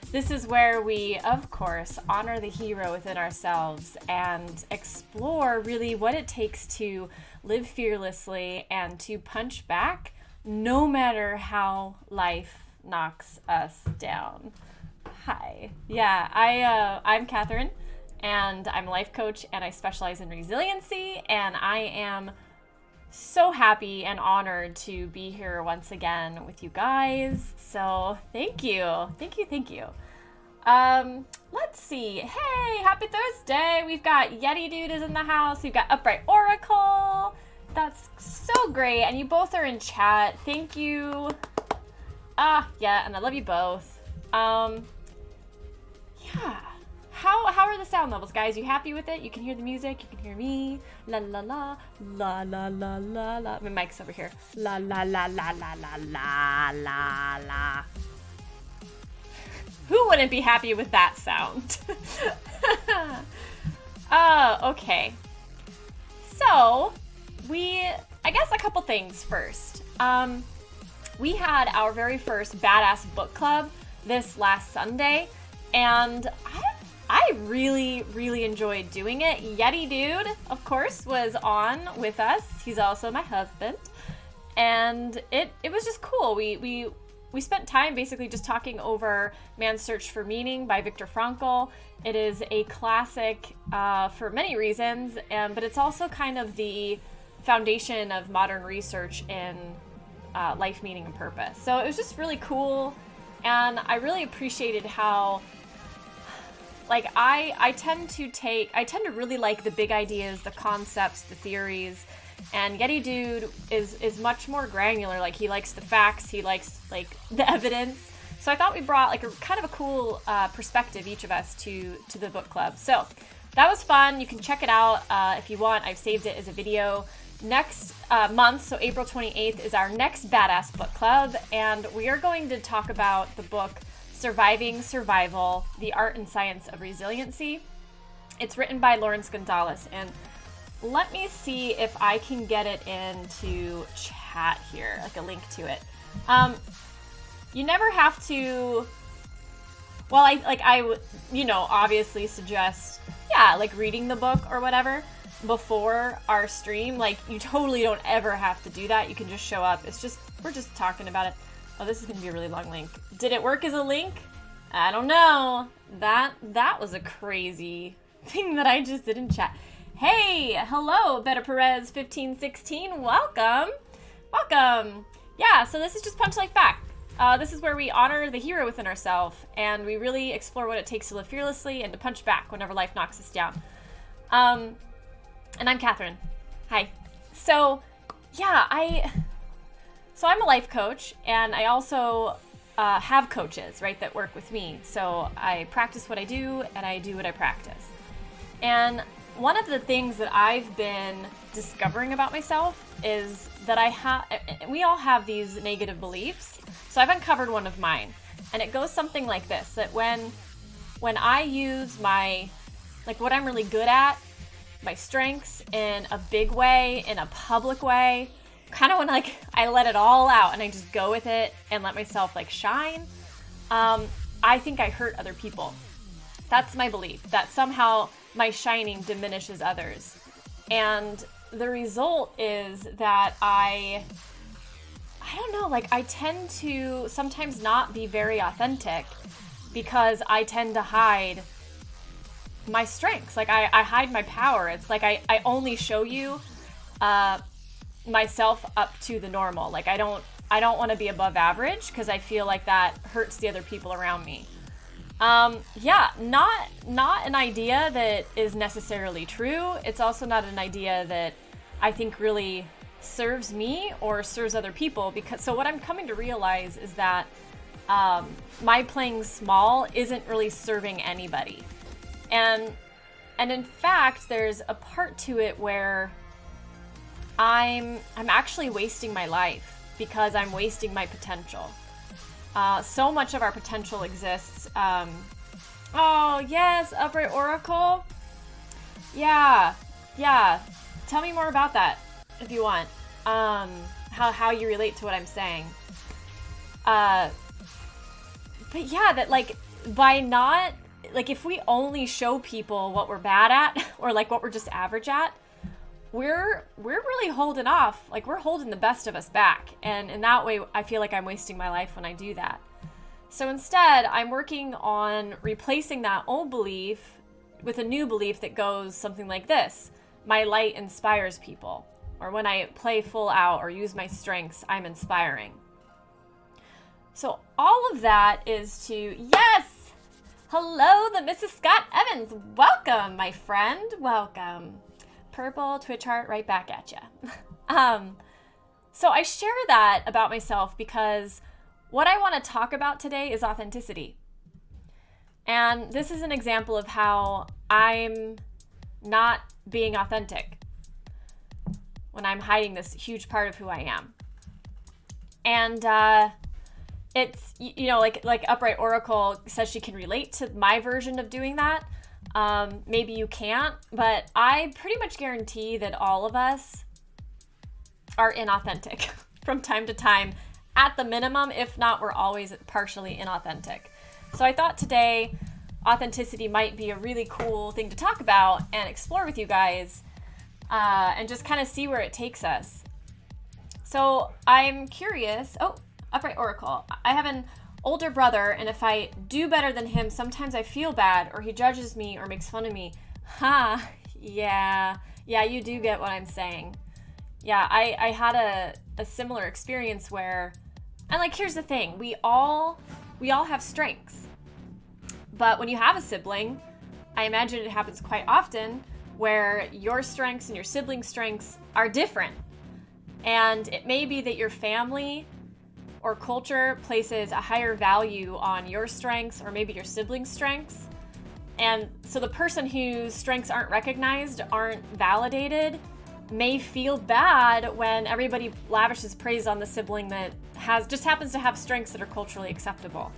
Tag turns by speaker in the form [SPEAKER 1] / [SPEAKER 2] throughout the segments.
[SPEAKER 1] This is where we, of course, honor the hero within ourselves and explore really what it takes to live fearlessly and to punch back no matter how life knocks us down. Hi. Yeah, I'm Catherine, and I'm a life coach, and I specialize in resiliency, and I am so happy and honored to be here once again with you guys. So thank you. Let's see. Hey, happy Thursday. We've got Yeti Dude is in the house. We've got Upright Oracle. That's so great. And you both are in chat. Thank you. Yeah, and I love you both. Yeah. How are the sound levels, guys? You happy with it? You can hear the music. You can hear me. La la la la la la la la. My mic's over here. La la la la la la la la la. Who wouldn't be happy with that sound? Okay. So I guess a couple things first. We had our very first Badass Book Club this last Sunday, and I really, really enjoyed doing it. Yeti Dude, of course, was on with us. He's also my husband. And it was just cool. We spent time basically just talking over Man's Search for Meaning by Viktor Frankl. It is a classic for many reasons, but it's also kind of the foundation of modern research in life, meaning, and purpose. So it was just really cool, and I really appreciated how I tend to really like the big ideas, the concepts, the theories, and Yeti Dude is much more granular. Like, he likes the facts, he likes the evidence. So I thought we brought a kind of a cool perspective, each of us, to the book club. So that was fun. You can check it out if you want. I've saved it as a video. Next month, so April 28th, is our next Badass Book Club, and we are going to talk about the book Surviving Survival, The Art and Science of Resiliency. It's written by Lawrence Gonzalez, and let me see if I can get it into chat here, a link to it. You never have to, well, I would, obviously suggest, reading the book or whatever before our stream. You totally don't ever have to do that. You can just show up. We're just talking about it. Oh, this is going to be a really long link. Did it work as a link? I don't know. That was a crazy thing that I just did in chat. Hey, hello, Betta Perez 1516. Welcome. Yeah, so this is just Punch Life Back. This is where we honor the hero within ourselves, and we really explore what it takes to live fearlessly and to punch back whenever life knocks us down. And I'm Catherine. Hi. So, yeah, I'm a life coach, and I also have coaches, right, that work with me. So I practice what I do, and I do what I practice. And one of the things that I've been discovering about myself is that we all have these negative beliefs. So I've uncovered one of mine, and it goes something like this: that when I use what I'm really good at, my strengths, in a big way, in a public way, kind of when I let it all out and I just go with it and let myself shine, I think I hurt other people. That's my belief, that somehow my shining diminishes others. And the result is that I don't know, I tend to sometimes not be very authentic because I tend to hide my strengths. I hide my power. It's I only show you myself up to the normal. I don't want to be above average because I feel like that hurts the other people around me. Not an idea that is necessarily true. It's also not an idea that I think really serves me or serves other people, so what I'm coming to realize is that my playing small isn't really serving anybody. And in fact, there's a part to it where I'm actually wasting my life because I'm wasting my potential. So much of our potential exists. Oh, yes, Upright Oracle. Yeah. Tell me more about that if you want. How you relate to what I'm saying. But yeah, that by not, like, if we only show people what we're bad at or like what we're just average at, we're really holding off. Like, we're holding the best of us back. And in that way, I feel like I'm wasting my life when I do that. So instead, I'm working on replacing that old belief with a new belief that goes something like this: my light inspires people. Or when I play full out or use my strengths, I'm inspiring. So all of that is to, yes! Hello, the Mrs. Scott Evans. Welcome, my friend. Welcome. Purple Twitch heart right back at ya. So I share that about myself because what I want to talk about today is authenticity. And this is an example of how I'm not being authentic when I'm hiding this huge part of who I am. And it's, you know, like Upright Oracle says she can relate to my version of doing that. Maybe you can't, but I pretty much guarantee that all of us are inauthentic from time to time, at the minimum. If not, we're always partially inauthentic. So I thought today authenticity might be a really cool thing to talk about and explore with you guys, and just kind of see where it takes us. So I'm curious. Oh, Upright Oracle. I have an older brother, and if I do better than him, sometimes I feel bad, or he judges me or makes fun of me. Yeah, you do get what I'm saying. Yeah, I had a similar experience where, and like, here's the thing, we all have strengths. But when you have a sibling, I imagine it happens quite often where your strengths and your sibling's strengths are different. And it may be that your family or culture places a higher value on your strengths or maybe your sibling's strengths. And so the person whose strengths aren't recognized, aren't validated, may feel bad when everybody lavishes praise on the sibling that just happens to have strengths that are culturally acceptable.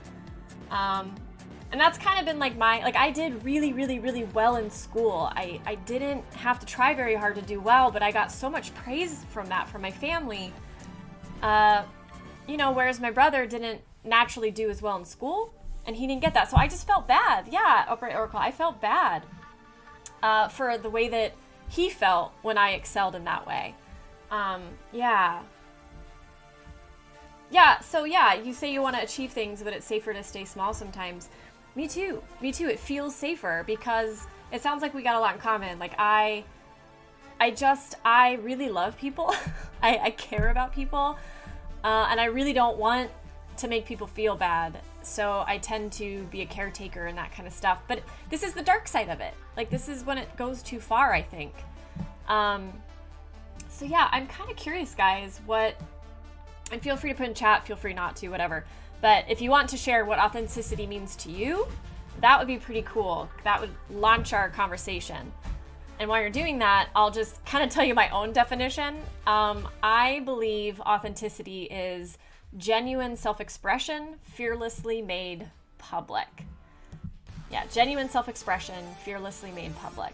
[SPEAKER 1] And that's kind of been like I did really, really, really well in school. I didn't have to try very hard to do well, but I got so much praise from that from my family. Whereas my brother didn't naturally do as well in school, and he didn't get that. So I just felt bad. Yeah, Upright Oracle, I felt bad for the way that he felt when I excelled in that way. So you say you want to achieve things, but it's safer to stay small sometimes. Me too. It feels safer because it sounds like we got a lot in common. Like, I really love people. I care about people. And I really don't want to make people feel bad. So I tend to be a caretaker and that kind of stuff. But this is the dark side of it. Like, this is when it goes too far, I think. I'm kind of curious, guys, and feel free to put in chat, feel free not to, whatever. But if you want to share what authenticity means to you, that would be pretty cool. That would launch our conversation. And while you're doing that, I'll just kind of tell you my own definition. I believe authenticity is genuine self-expression, fearlessly made public. Yeah, genuine self-expression, fearlessly made public.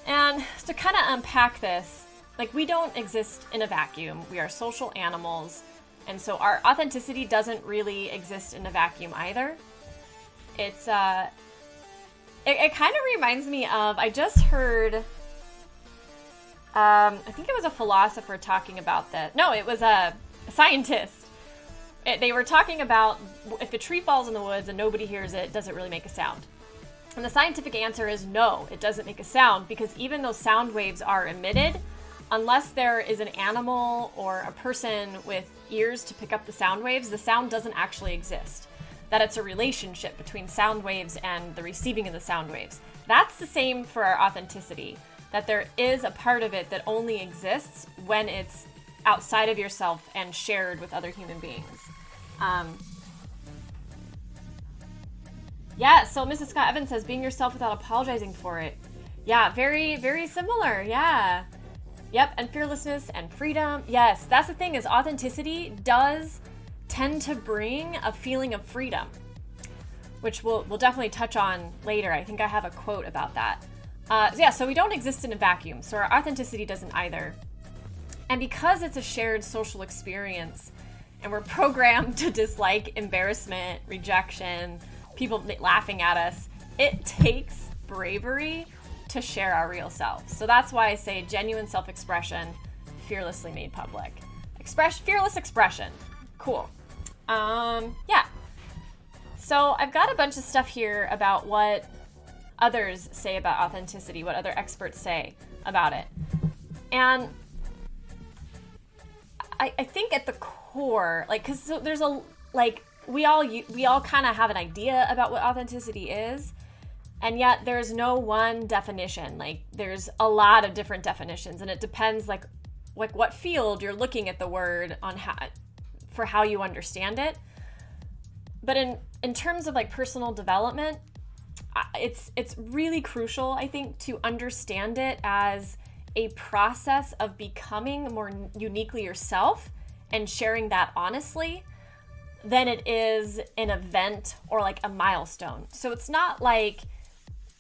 [SPEAKER 1] And to kind of unpack this, like, we don't exist in a vacuum. We are social animals. And so our authenticity doesn't really exist in a vacuum either. It's, it kind of reminds me of, I just heard, I think it was a philosopher talking about this. No, it was a scientist. They were talking about if a tree falls in the woods and nobody hears it, does it really make a sound? And the scientific answer is no, it doesn't make a sound, because even though sound waves are emitted, unless there is an animal or a person with ears to pick up the sound waves, the sound doesn't actually exist. That it's a relationship between sound waves and the receiving of the sound waves. That's the same for our authenticity, that there is a part of it that only exists when it's outside of yourself and shared with other human beings. So Mrs. Scott Evans says, being yourself without apologizing for it. Yeah, very, very similar. Yeah. Yep, and fearlessness and freedom. Yes, that's the thing, is authenticity does tend to bring a feeling of freedom, which we'll definitely touch on later. I think I have a quote about that. So we don't exist in a vacuum, so our authenticity doesn't either. And because it's a shared social experience, and we're programmed to dislike embarrassment, rejection, people laughing at us. It takes bravery to share our real selves. So that's why I say genuine self-expression, fearlessly made public. Fearless expression. Cool. Yeah. So I've got a bunch of stuff here about what others say about authenticity, what other experts say about it. And I think at the core, like, because there's a, like, we all kind of have an idea about what authenticity is, and yet there's no one definition. Like, there's a lot of different definitions, and it depends, like what field you're looking at the word on for how you understand it. But in terms of like personal development, it's really crucial, I think, to understand it as a process of becoming more uniquely yourself and sharing that honestly than it is an event or like a milestone. So it's not like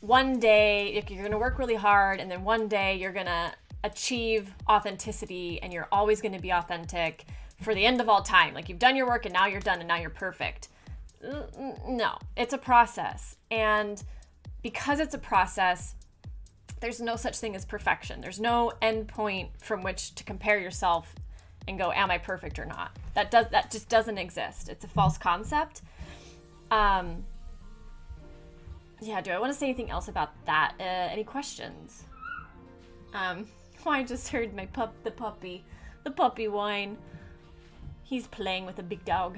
[SPEAKER 1] one day you're going to work really hard and then one day you're going to achieve authenticity and you're always going to be authentic for the end of all time. Like, you've done your work and now you're done and now you're perfect. No, it's a process. And because it's a process, there's no such thing as perfection. There's no end point from which to compare yourself and go, am I perfect or not? That just doesn't exist. It's a false concept. Yeah, do I want to say anything else about that? Any questions? I just heard the puppy whine. He's playing with a big dog.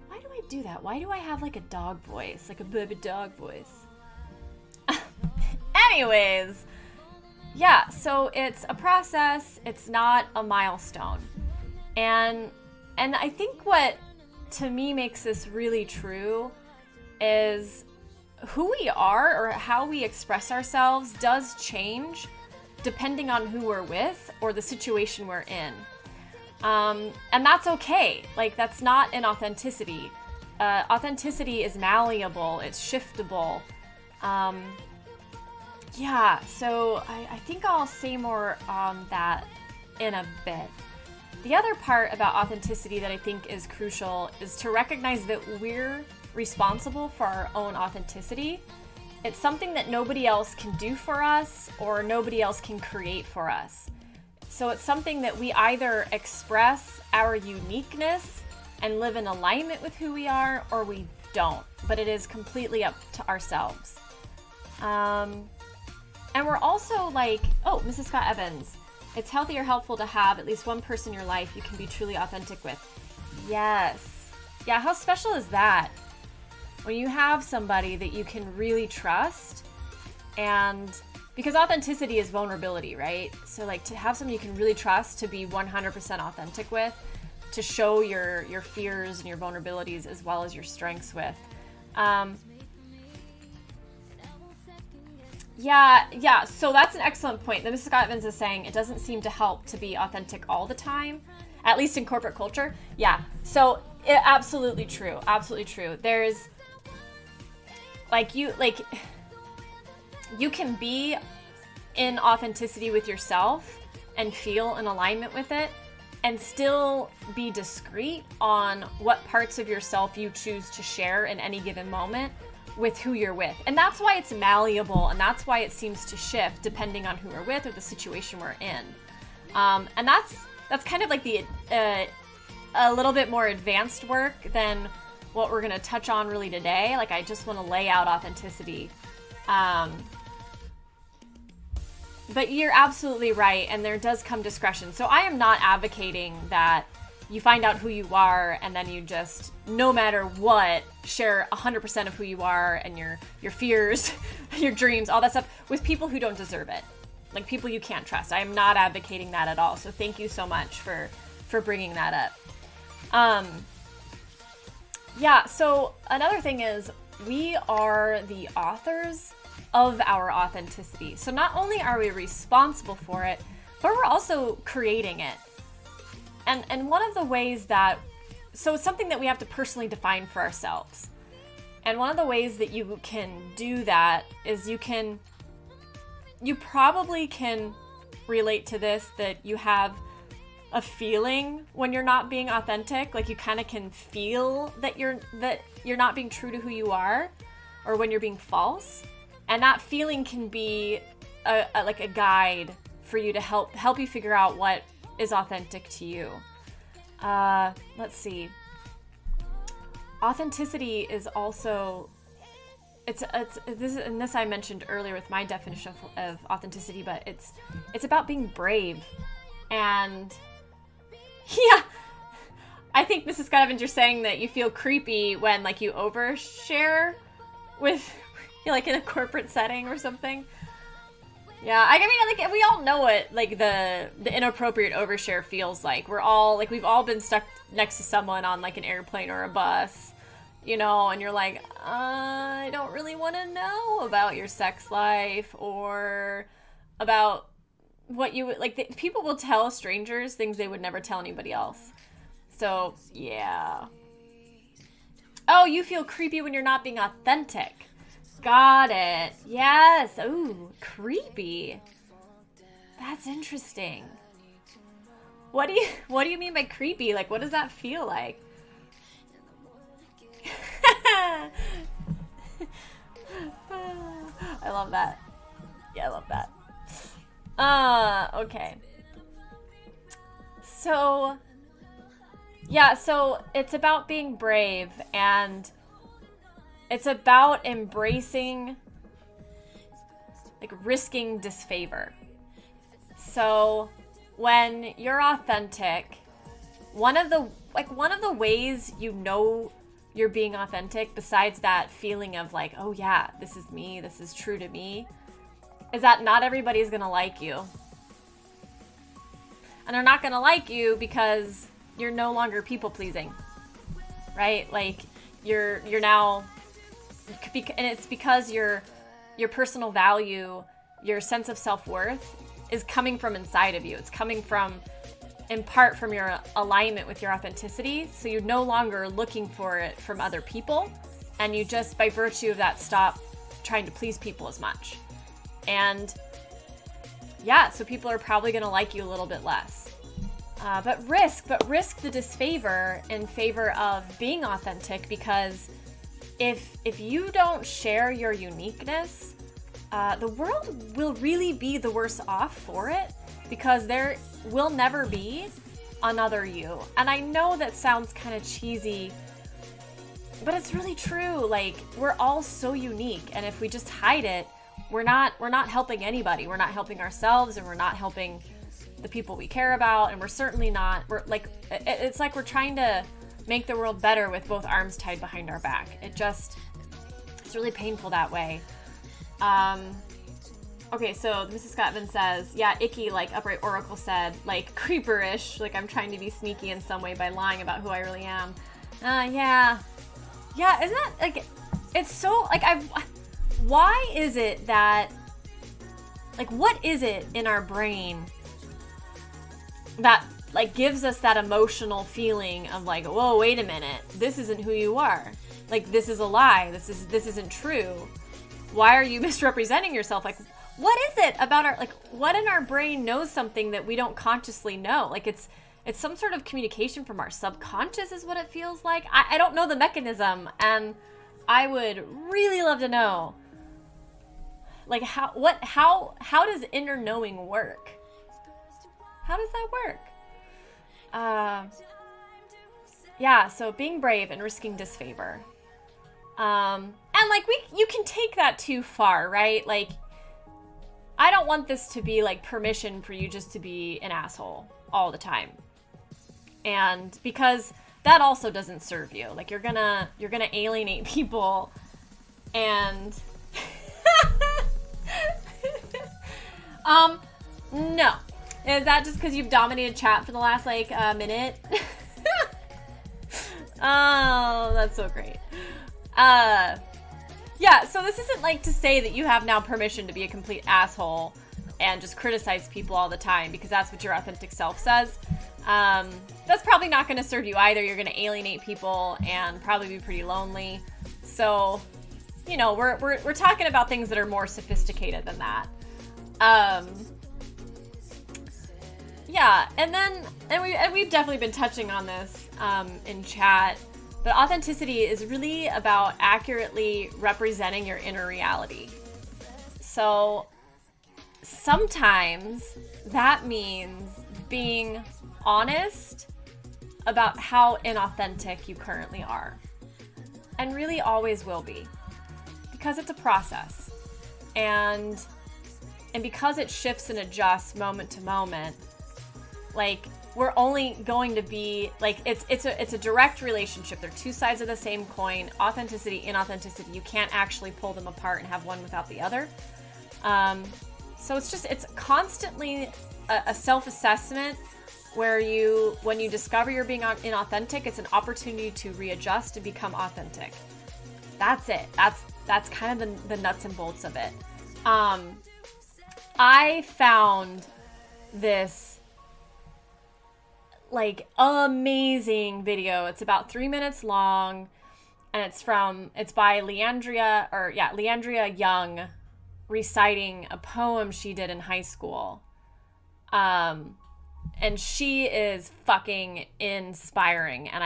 [SPEAKER 1] Why do I do that? Why do I have like a dog voice, like a baby dog voice? Anyways, yeah, so it's a process, it's not a milestone. And I think what to me makes this really true is who we are or how we express ourselves does change depending on who we're with or the situation we're in. And that's okay. Like, that's not an authenticity. Authenticity is malleable, it's shiftable. Yeah, so I think I'll say more on that in a bit. The other part about authenticity that I think is crucial is to recognize that we're responsible for our own authenticity. It's something that nobody else can do for us or nobody else can create for us. So it's something that we either express our uniqueness and live in alignment with who we are, or we don't. But it is completely up to ourselves. And we're also like, oh, Mrs. Scott Evans, it's healthy or helpful to have at least one person in your life you can be truly authentic with. Yes. Yeah, how special is that? When you have somebody that you can really trust, and because authenticity is vulnerability, right? So like to have somebody you can really trust to be 100% authentic with, to show your fears and your vulnerabilities as well as your strengths with. Yeah, so that's an excellent point. That Mrs. Scott Evans is saying it doesn't seem to help to be authentic all the time, at least in corporate culture. Yeah, so absolutely true. There's you can be in authenticity with yourself and feel in alignment with it and still be discreet on what parts of yourself you choose to share in any given moment with who you're with. And that's why it's malleable, and that's why it seems to shift depending on who we're with or the situation we're in. And that's kind of like a little bit more advanced work than what we're going to touch on really today. Like, I just want to lay out authenticity. But you're absolutely right, and there does come discretion. So I am not advocating that you find out who you are and then you just, no matter what, share 100% of who you are and your fears, your dreams, all that stuff with people who don't deserve it. Like people you can't trust. I am not advocating that at all. So thank you so much for bringing that up. Yeah, so another thing is we are the authors of our authenticity. So not only are we responsible for it, but we're also creating it. And one of the ways that, so it's something that we have to personally define for ourselves. And one of the ways that you can do that is you probably can relate to this, that you have a feeling when you're not being authentic. Like you kind of can feel that you're not being true to who you are, or when you're being false. And that feeling can be like a guide for you to help you figure out what is authentic to you. Let's see. Authenticity is also, this I mentioned earlier with my definition of authenticity, but it's about being brave. And yeah, I think Mrs. Scott saying that you feel creepy when like you overshare with, like in a corporate setting or something. Yeah, I mean, like we all know what like the inappropriate overshare feels like. We've all been stuck next to someone on like an airplane or a bus, you know, and you're like, I don't really want to know about your sex life or about what you would like. People will tell strangers things they would never tell anybody else. So yeah. Oh, you feel creepy when you're not being authentic. Got it. Yes. Ooh, creepy. That's interesting. What do you mean by creepy? Like, what does that feel like? I love that. Yeah, I love that. Okay. So, yeah, so it's about being brave, and it's about embracing, like, risking disfavor. So when you're authentic, one of the ways you know you're being authentic, besides that feeling of like, oh yeah, this is me, this is true to me, is that not everybody's gonna like you. And they're not gonna like you because you're no longer people pleasing, right? Like you're now, and it's because your personal value, your sense of self-worth is coming from inside of you. It's coming from, in part, from your alignment with your authenticity. So you're no longer looking for it from other people, and you just, by virtue of that, stop trying to please people as much. And yeah, so people are probably going to like you a little bit less. But risk the disfavor in favor of being authentic, because if you don't share your uniqueness, the world will really be the worse off for it, because there will never be another you. And I know that sounds kind of cheesy, but it's really true. Like, we're all so unique, and if we just hide it, we're not helping anybody. We're not helping ourselves, and we're not helping the people we care about, and it's like we're trying to make the world better with both arms tied behind our back. It's really painful that way. Okay, so Mrs. Scottman says, yeah, icky, like Upright Oracle said, like creeperish, like I'm trying to be sneaky in some way by lying about who I really am. Yeah, isn't that, like, it's so, like, why is it that, like, what is it in our brain that, like, gives us that emotional feeling of like, whoa, wait a minute, this isn't who you are. Like, this is a lie. This isn't true. Why are you misrepresenting yourself? Like, what is it about our, like, what in our brain knows something that we don't consciously know? Like, it's some sort of communication from our subconscious is what it feels like. I don't know the mechanism, and I would really love to know, like, how does inner knowing work? How does that work? Yeah, so being brave and risking disfavor. And like, you can take that too far, right? Like, I don't want this to be like permission for you just to be an asshole all the time. And because that also doesn't serve you. Like, you're gonna alienate people, and no. Is that just because you've dominated chat for the last, like, minute? Oh, that's so great. Yeah, so this isn't, like, to say that you have now permission to be a complete asshole and just criticize people all the time, because that's what your authentic self says. That's probably not going to serve you either. You're going to alienate people and probably be pretty lonely. So, you know, we're talking about things that are more sophisticated than that. Yeah, and we've definitely been touching on this in chat, but authenticity is really about accurately representing your inner reality. So sometimes that means being honest about how inauthentic you currently are, and really always will be, because it's a process, and because it shifts and adjusts moment to moment. Like, we're only going to be like, it's a direct relationship. They're two sides of the same coin. Authenticity, inauthenticity, you can't actually pull them apart and have one without the other. So it's constantly a self-assessment where when you discover you're being inauthentic, it's an opportunity to readjust and become authentic. That's it. That's kind of the nuts and bolts of it. I found this like amazing video. It's about 3 minutes long, and it's by Leandria Young, reciting a poem she did in high school. And she is fucking inspiring, and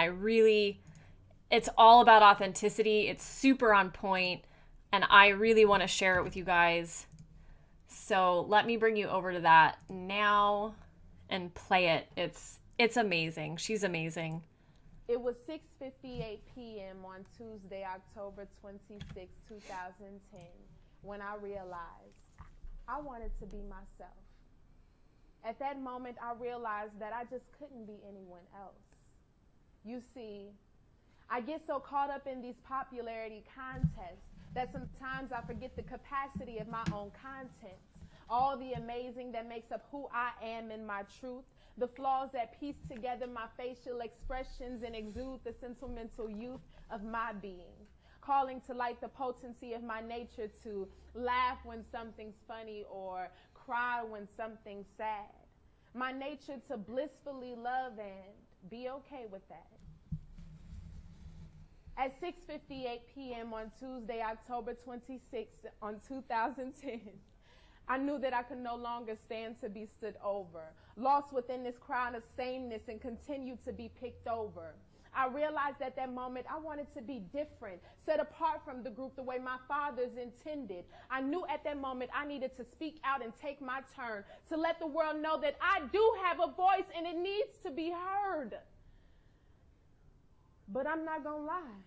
[SPEAKER 1] it's all about authenticity. It's super on point, and I really want to share it with you guys. So let me bring you over to that now and play it. It's amazing. She's amazing.
[SPEAKER 2] It was 6:58 p.m. on Tuesday, October 26, 2010, when I realized I wanted to be myself. At that moment, I realized that I just couldn't be anyone else. You see, I get so caught up in these popularity contests that sometimes I forget the capacity of my own content, all the amazing that makes up who I am in my truth, the flaws that piece together my facial expressions and exude the sentimental youth of my being, calling to light the potency of my nature to laugh when something's funny or cry when something's sad. My nature to blissfully love and be okay with that. At 6:58 p.m. on Tuesday, October 26th, on 2010, I knew that I could no longer stand to be stood over, lost within this crowd of sameness and continue to be picked over. I realized at that moment I wanted to be different, set apart from the group the way my fathers intended. I knew at that moment I needed to speak out and take my turn, to let the world know that I do have a voice and it needs to be heard. But I'm not gonna lie.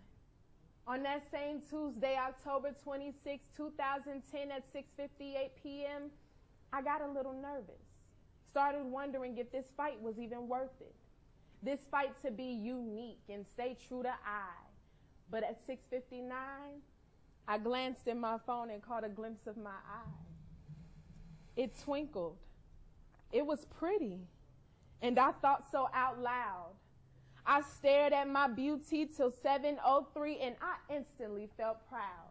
[SPEAKER 2] On that same Tuesday, October 26, 2010 at 6:58 p.m., I got a little nervous. Started wondering if this fight was even worth it. This fight to be unique and stay true to I. But at 6:59, I glanced in my phone and caught a glimpse of my eye. It twinkled. It was pretty. And I thought so out loud. I stared at my beauty till 7:03 and I instantly felt proud.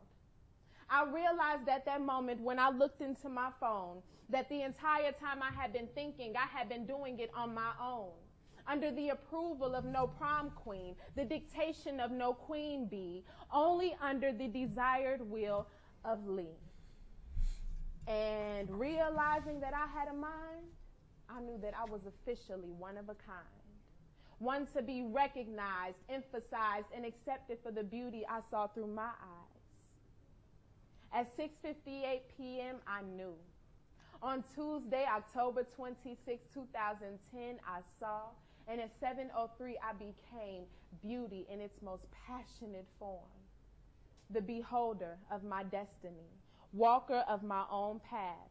[SPEAKER 2] I realized at that moment when I looked into my phone that the entire time I had been thinking, I had been doing it on my own, under the approval of no prom queen, the dictation of no queen bee, only under the desired will of Lee. And realizing that I had a mind, I knew that I was officially one of a kind. One to be recognized, emphasized, and accepted for the beauty I saw through my eyes. At 6:58 p.m., I knew. On Tuesday, October 26, 2010, I saw, and at 7:03, I became beauty in its most passionate form. The beholder of my destiny, walker of my own path.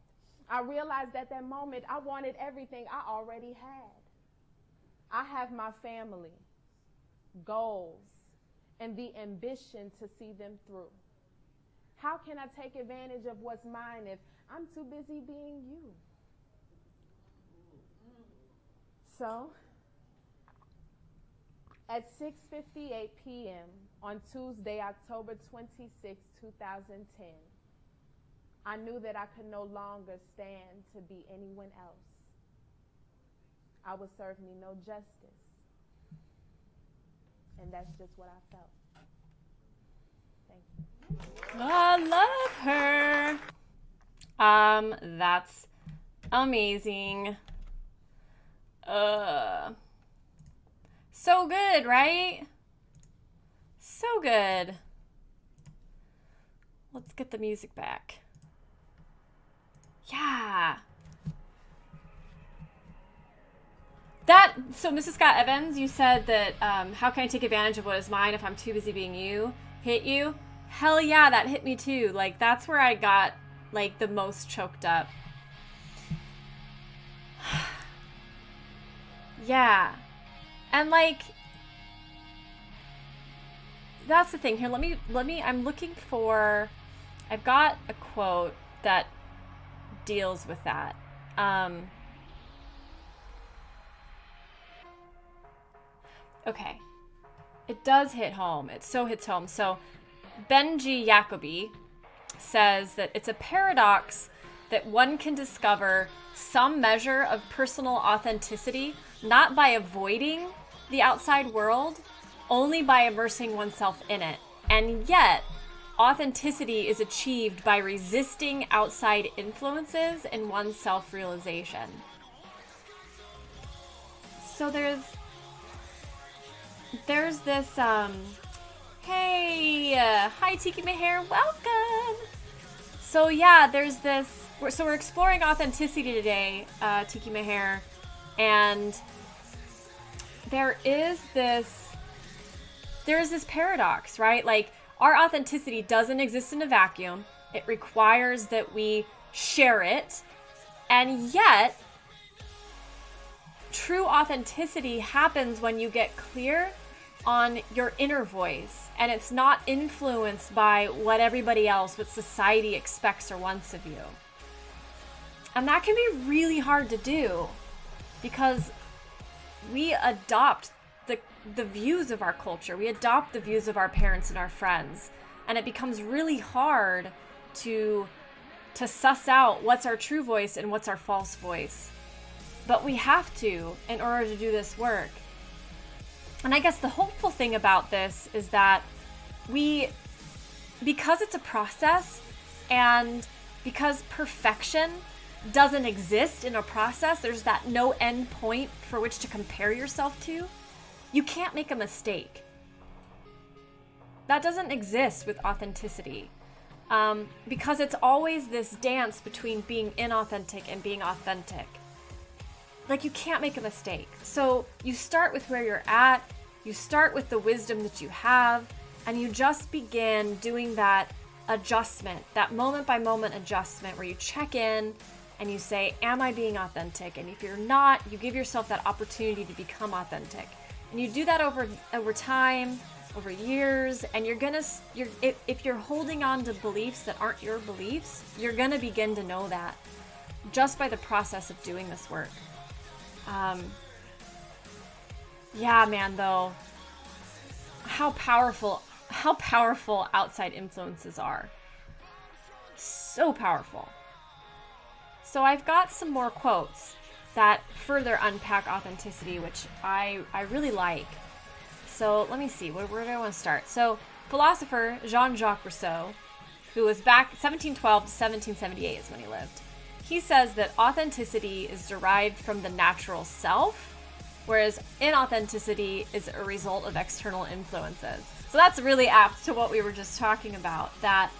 [SPEAKER 2] I realized at that moment I wanted everything I already had. I have my family, goals, and the ambition to see them through. How can I take advantage of what's mine if I'm too busy being you? So, at 6:58 p.m. on Tuesday, October 26, 2010, I knew that I could no longer stand to be anyone else. I would serve me no justice. And that's just what I felt. Thank you.
[SPEAKER 1] I love her. That's amazing. So good, right? So good. Let's get the music back. Yeah. So Mrs. Scott Evans, you said that, how can I take advantage of what is mine if I'm too busy being you? Hit you? Hell yeah, that hit me too. Like, that's where I got, like, the most choked up. Yeah. And, like, that's the thing. Here, let me, I'm looking for, I've got a quote that deals with that. Okay. It does hit home. It so hits home. So Benji Jacobi says that it's a paradox that one can discover some measure of personal authenticity not by avoiding the outside world, only by immersing oneself in it. And yet, authenticity is achieved by resisting outside influences in one's self-realization. So there's this, hey, hi Tiki Meher, welcome. So yeah, there's this, so we're exploring authenticity today, Tiki Meher, and there is this paradox, right? Like, our authenticity doesn't exist in a vacuum. It requires that we share it, and yet true authenticity happens when you get clear on your inner voice, and it's not influenced by what everybody else, what society expects or wants of you. And that can be really hard to do because we adopt the views of our culture. We adopt the views of our parents and our friends, and it becomes really hard to suss out what's our true voice and what's our false voice. But we have to in order to do this work. And I guess the hopeful thing about this is that because it's a process and because perfection doesn't exist in a process, there's that no end point for which to compare yourself to, you can't make a mistake. That doesn't exist with authenticity. Because it's always this dance between being inauthentic and being authentic. Like, you can't make a mistake. So you start with where you're at, you start with the wisdom that you have, and you just begin doing that adjustment, that moment by moment adjustment where you check in and you say, am I being authentic? And if you're not, you give yourself that opportunity to become authentic. And you do that over time, over years, and if you're holding on to beliefs that aren't your beliefs, you're gonna begin to know that just by the process of doing this work. Yeah, man, though, how powerful outside influences are. So powerful. So I've got some more quotes that further unpack authenticity, which I really like. So let me see, where do I want to start? So philosopher Jean-Jacques Rousseau, who was back 1712 to 1778 is when he lived. He says that authenticity is derived from the natural self, whereas inauthenticity is a result of external influences. So that's really apt to what we were just talking about. That,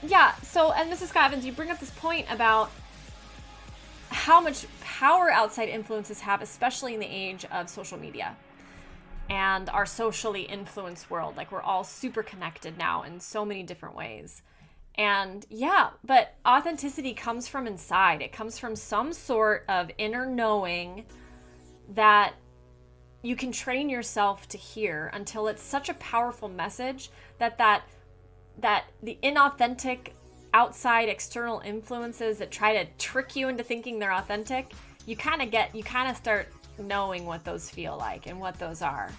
[SPEAKER 1] yeah, so, and Mrs. Scott Evans, you bring up this point about how much power outside influences have, especially in the age of social media and our socially influenced world. Like, we're all super connected now in so many different ways. And yeah, but authenticity comes from inside. It comes from some sort of inner knowing that you can train yourself to hear until it's such a powerful message that the inauthentic outside external influences that try to trick you into thinking they're authentic, you kind of start knowing what those feel like and what those are.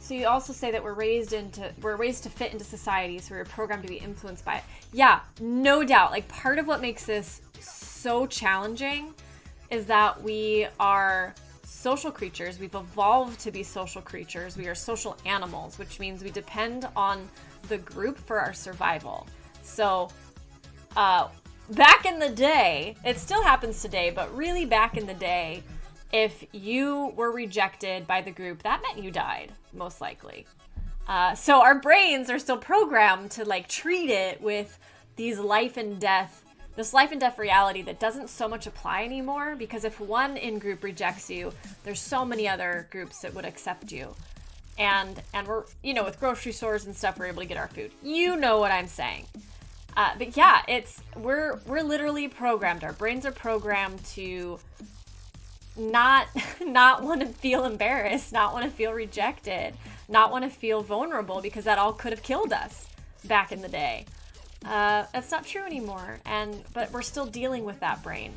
[SPEAKER 1] So you also say that we're raised to fit into society, so we're programmed to be influenced by it. Yeah, no doubt. Like, part of what makes this so challenging is that we are social creatures. We've evolved to be social creatures. We are social animals, which means we depend on the group for our survival. So back in the day, it still happens today, but really back in the day, if you were rejected by the group, that meant you died, most likely. So our brains are still programmed to like treat it with this life and death reality that doesn't so much apply anymore, because if one in-group rejects you, there's so many other groups that would accept you. And we're, you know, with grocery stores and stuff, we're able to get our food. You know what I'm saying. But yeah, we're literally programmed. Our brains are programmed to not want to feel embarrassed, not want to feel rejected, not want to feel vulnerable, because that all could have killed us back in the day. That's not true anymore, but we're still dealing with that brain.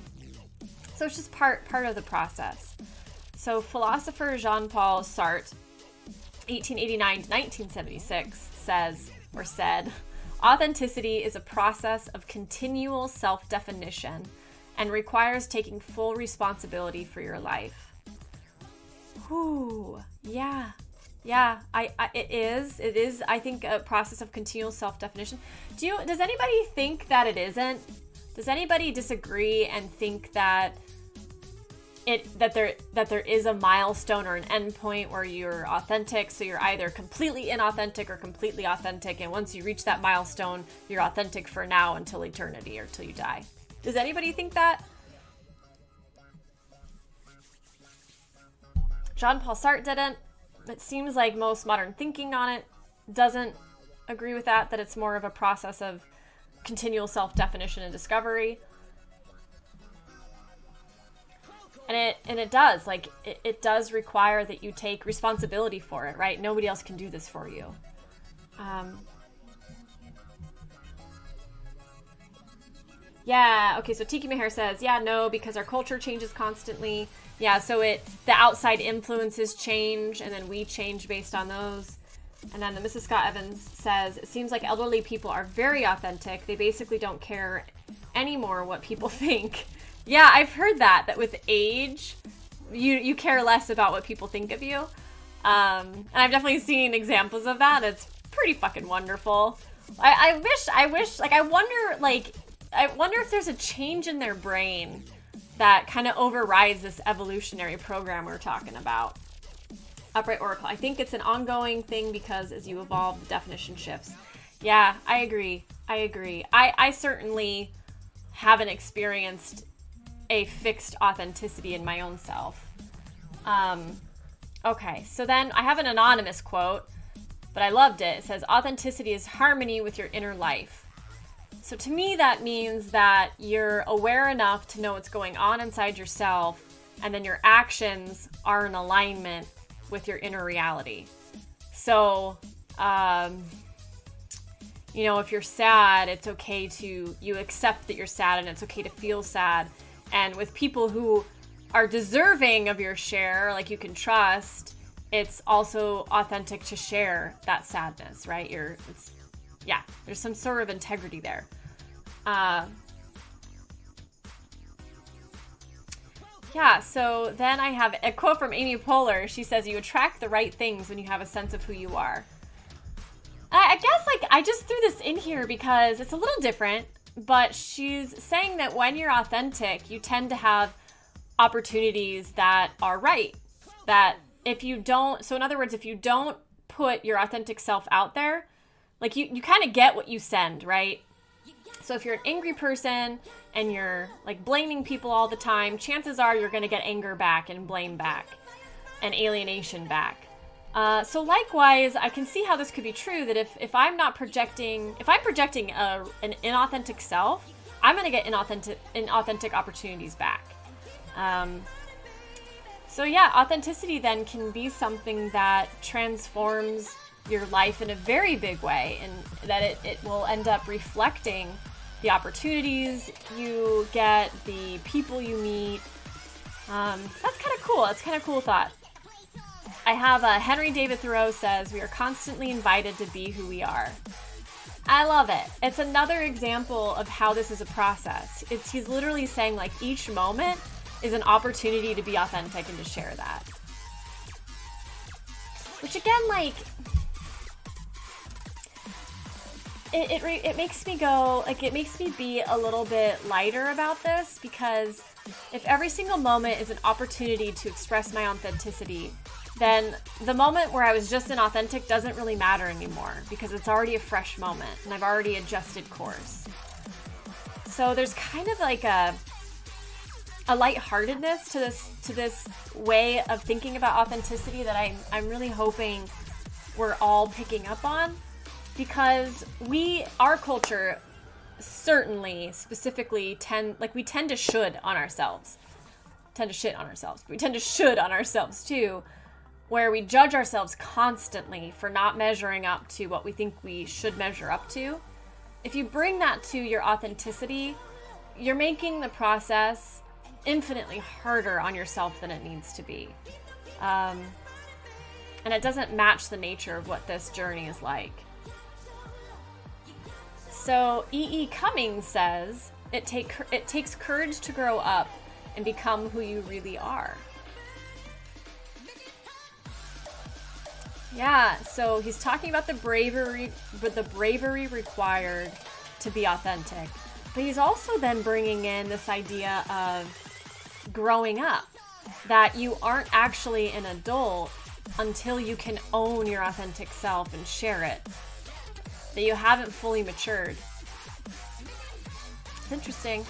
[SPEAKER 1] So it's just part of the process. So philosopher Jean-Paul Sartre, 1889 to 1976, said, authenticity is a process of continual self-definition and requires taking full responsibility for your life. Whew, yeah. Yeah, it is, I think, a process of continual self-definition. Does anybody think that it isn't? Does anybody disagree and think that there is a milestone or an endpoint where you're authentic, so you're either completely inauthentic or completely authentic, and once you reach that milestone, you're authentic for now until eternity or till you die? Does anybody think that? Jean-Paul Sartre didn't. It seems like most modern thinking on it doesn't agree with that it's more of a process of continual self-definition and discovery. And it does, like, it does require that you take responsibility for it, right? Nobody else can do this for you. Yeah, okay, so Tiki Meher says, yeah, no, because our culture changes constantly. Yeah, so the outside influences change, and then we change based on those. And then the Mrs. Scott Evans says, it seems like elderly people are very authentic. They basically don't care anymore what people think. Yeah, I've heard that with age, you care less about what people think of you. And I've definitely seen examples of that. It's pretty fucking wonderful. I wonder if there's a change in their brain that kind of overrides this evolutionary program we're talking about. Upright Oracle. I think it's an ongoing thing because as you evolve, the definition shifts. Yeah, I agree. I certainly haven't experienced a fixed authenticity in my own self. Okay, so then I have an anonymous quote, but I loved it. It says, authenticity is harmony with your inner life. So to me, that means that you're aware enough to know what's going on inside yourself, and then your actions are in alignment with your inner reality. So, if you're sad, it's okay you accept that you're sad, and it's okay to feel sad. And with people who are deserving of your share, like you can trust, it's also authentic to share that sadness, right? There's some sort of integrity there. So then I have a quote from Amy Poehler. She says, you attract the right things when you have a sense of who you are. I guess, I just threw this in here because it's a little different, but she's saying that when you're authentic, you tend to have opportunities that are right. That if you don't, so in other words, if you don't put your authentic self out there, like you kind of get what you send, right? So if you're an angry person and you're like blaming people all the time, chances are you're going to get anger back and blame back and alienation back. So likewise, I can see how this could be true, that if I'm projecting an inauthentic self, I'm going to get inauthentic opportunities back. Authenticity then can be something that transforms your life in a very big way, and that it will end up reflecting the opportunities you get, the people you meet. That's kind of cool. That's kind of cool thought. I have Henry David Thoreau says, we are constantly invited to be who we are. I love it. It's another example of how this is a process. He's literally saying, like, each moment is an opportunity to be authentic and to share that. Which again, like, it makes me go, like, it makes me be a little bit lighter about this, because if every single moment is an opportunity to express my authenticity, then the moment where I was just inauthentic doesn't really matter anymore, because it's already a fresh moment and I've already adjusted course. So there's kind of like a lightheartedness to this way of thinking about authenticity that I'm really hoping we're all picking up on, because our culture certainly specifically tend to should on ourselves. Tend to shit on ourselves. But we tend to should on ourselves too, where we judge ourselves constantly for not measuring up to what we think we should measure up to. If you bring that to your authenticity, you're making the process infinitely harder on yourself than it needs to be. And it doesn't match the nature of what this journey is like. So E.E. Cummings says, it takes courage to grow up and become who you really are. Yeah, so he's talking about the bravery required to be authentic. But he's also then bringing in this idea of growing up, that you aren't actually an adult until you can own your authentic self and share it. That you haven't fully matured. It's interesting.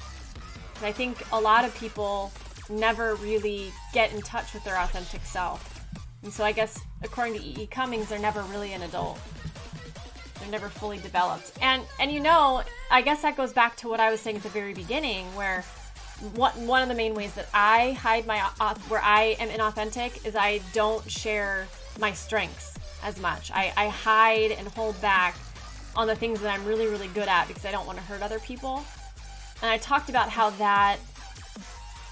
[SPEAKER 1] I think a lot of people never really get in touch with their authentic self. And so I guess, according to E.E. Cummings, they're never really an adult. They're never fully developed. And you know, I guess that goes back to what I was saying at the very beginning, where one of the main ways that I hide where I am inauthentic is I don't share my strengths as much. I hide and hold back on the things that I'm really, really good at because I don't want to hurt other people. And I talked about how that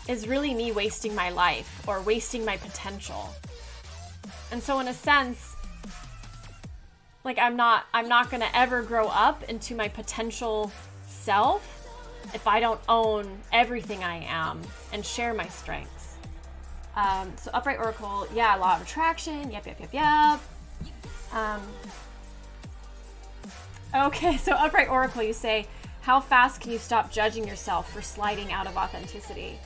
[SPEAKER 1] is really me wasting my life or wasting my potential. And so in a sense, like I'm not going to ever grow up into my potential self if I don't own everything I am and share my strengths. So Upright Oracle, yeah, Law of Attraction, yep. Okay, so Upright Oracle, you say, how fast can you stop judging yourself for sliding out of authenticity?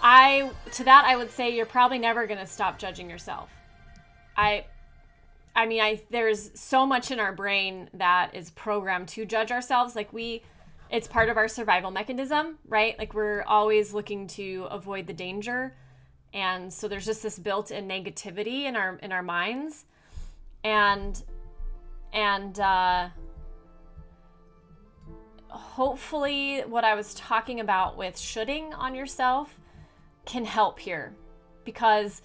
[SPEAKER 1] To that I would say you're probably never going to stop judging yourself. There's so much in our brain that is programmed to judge ourselves. It's part of our survival mechanism, right? Like we're always looking to avoid the danger. And so there's just this built-in negativity in our minds. And hopefully what I was talking about with shoulding on yourself can help here, because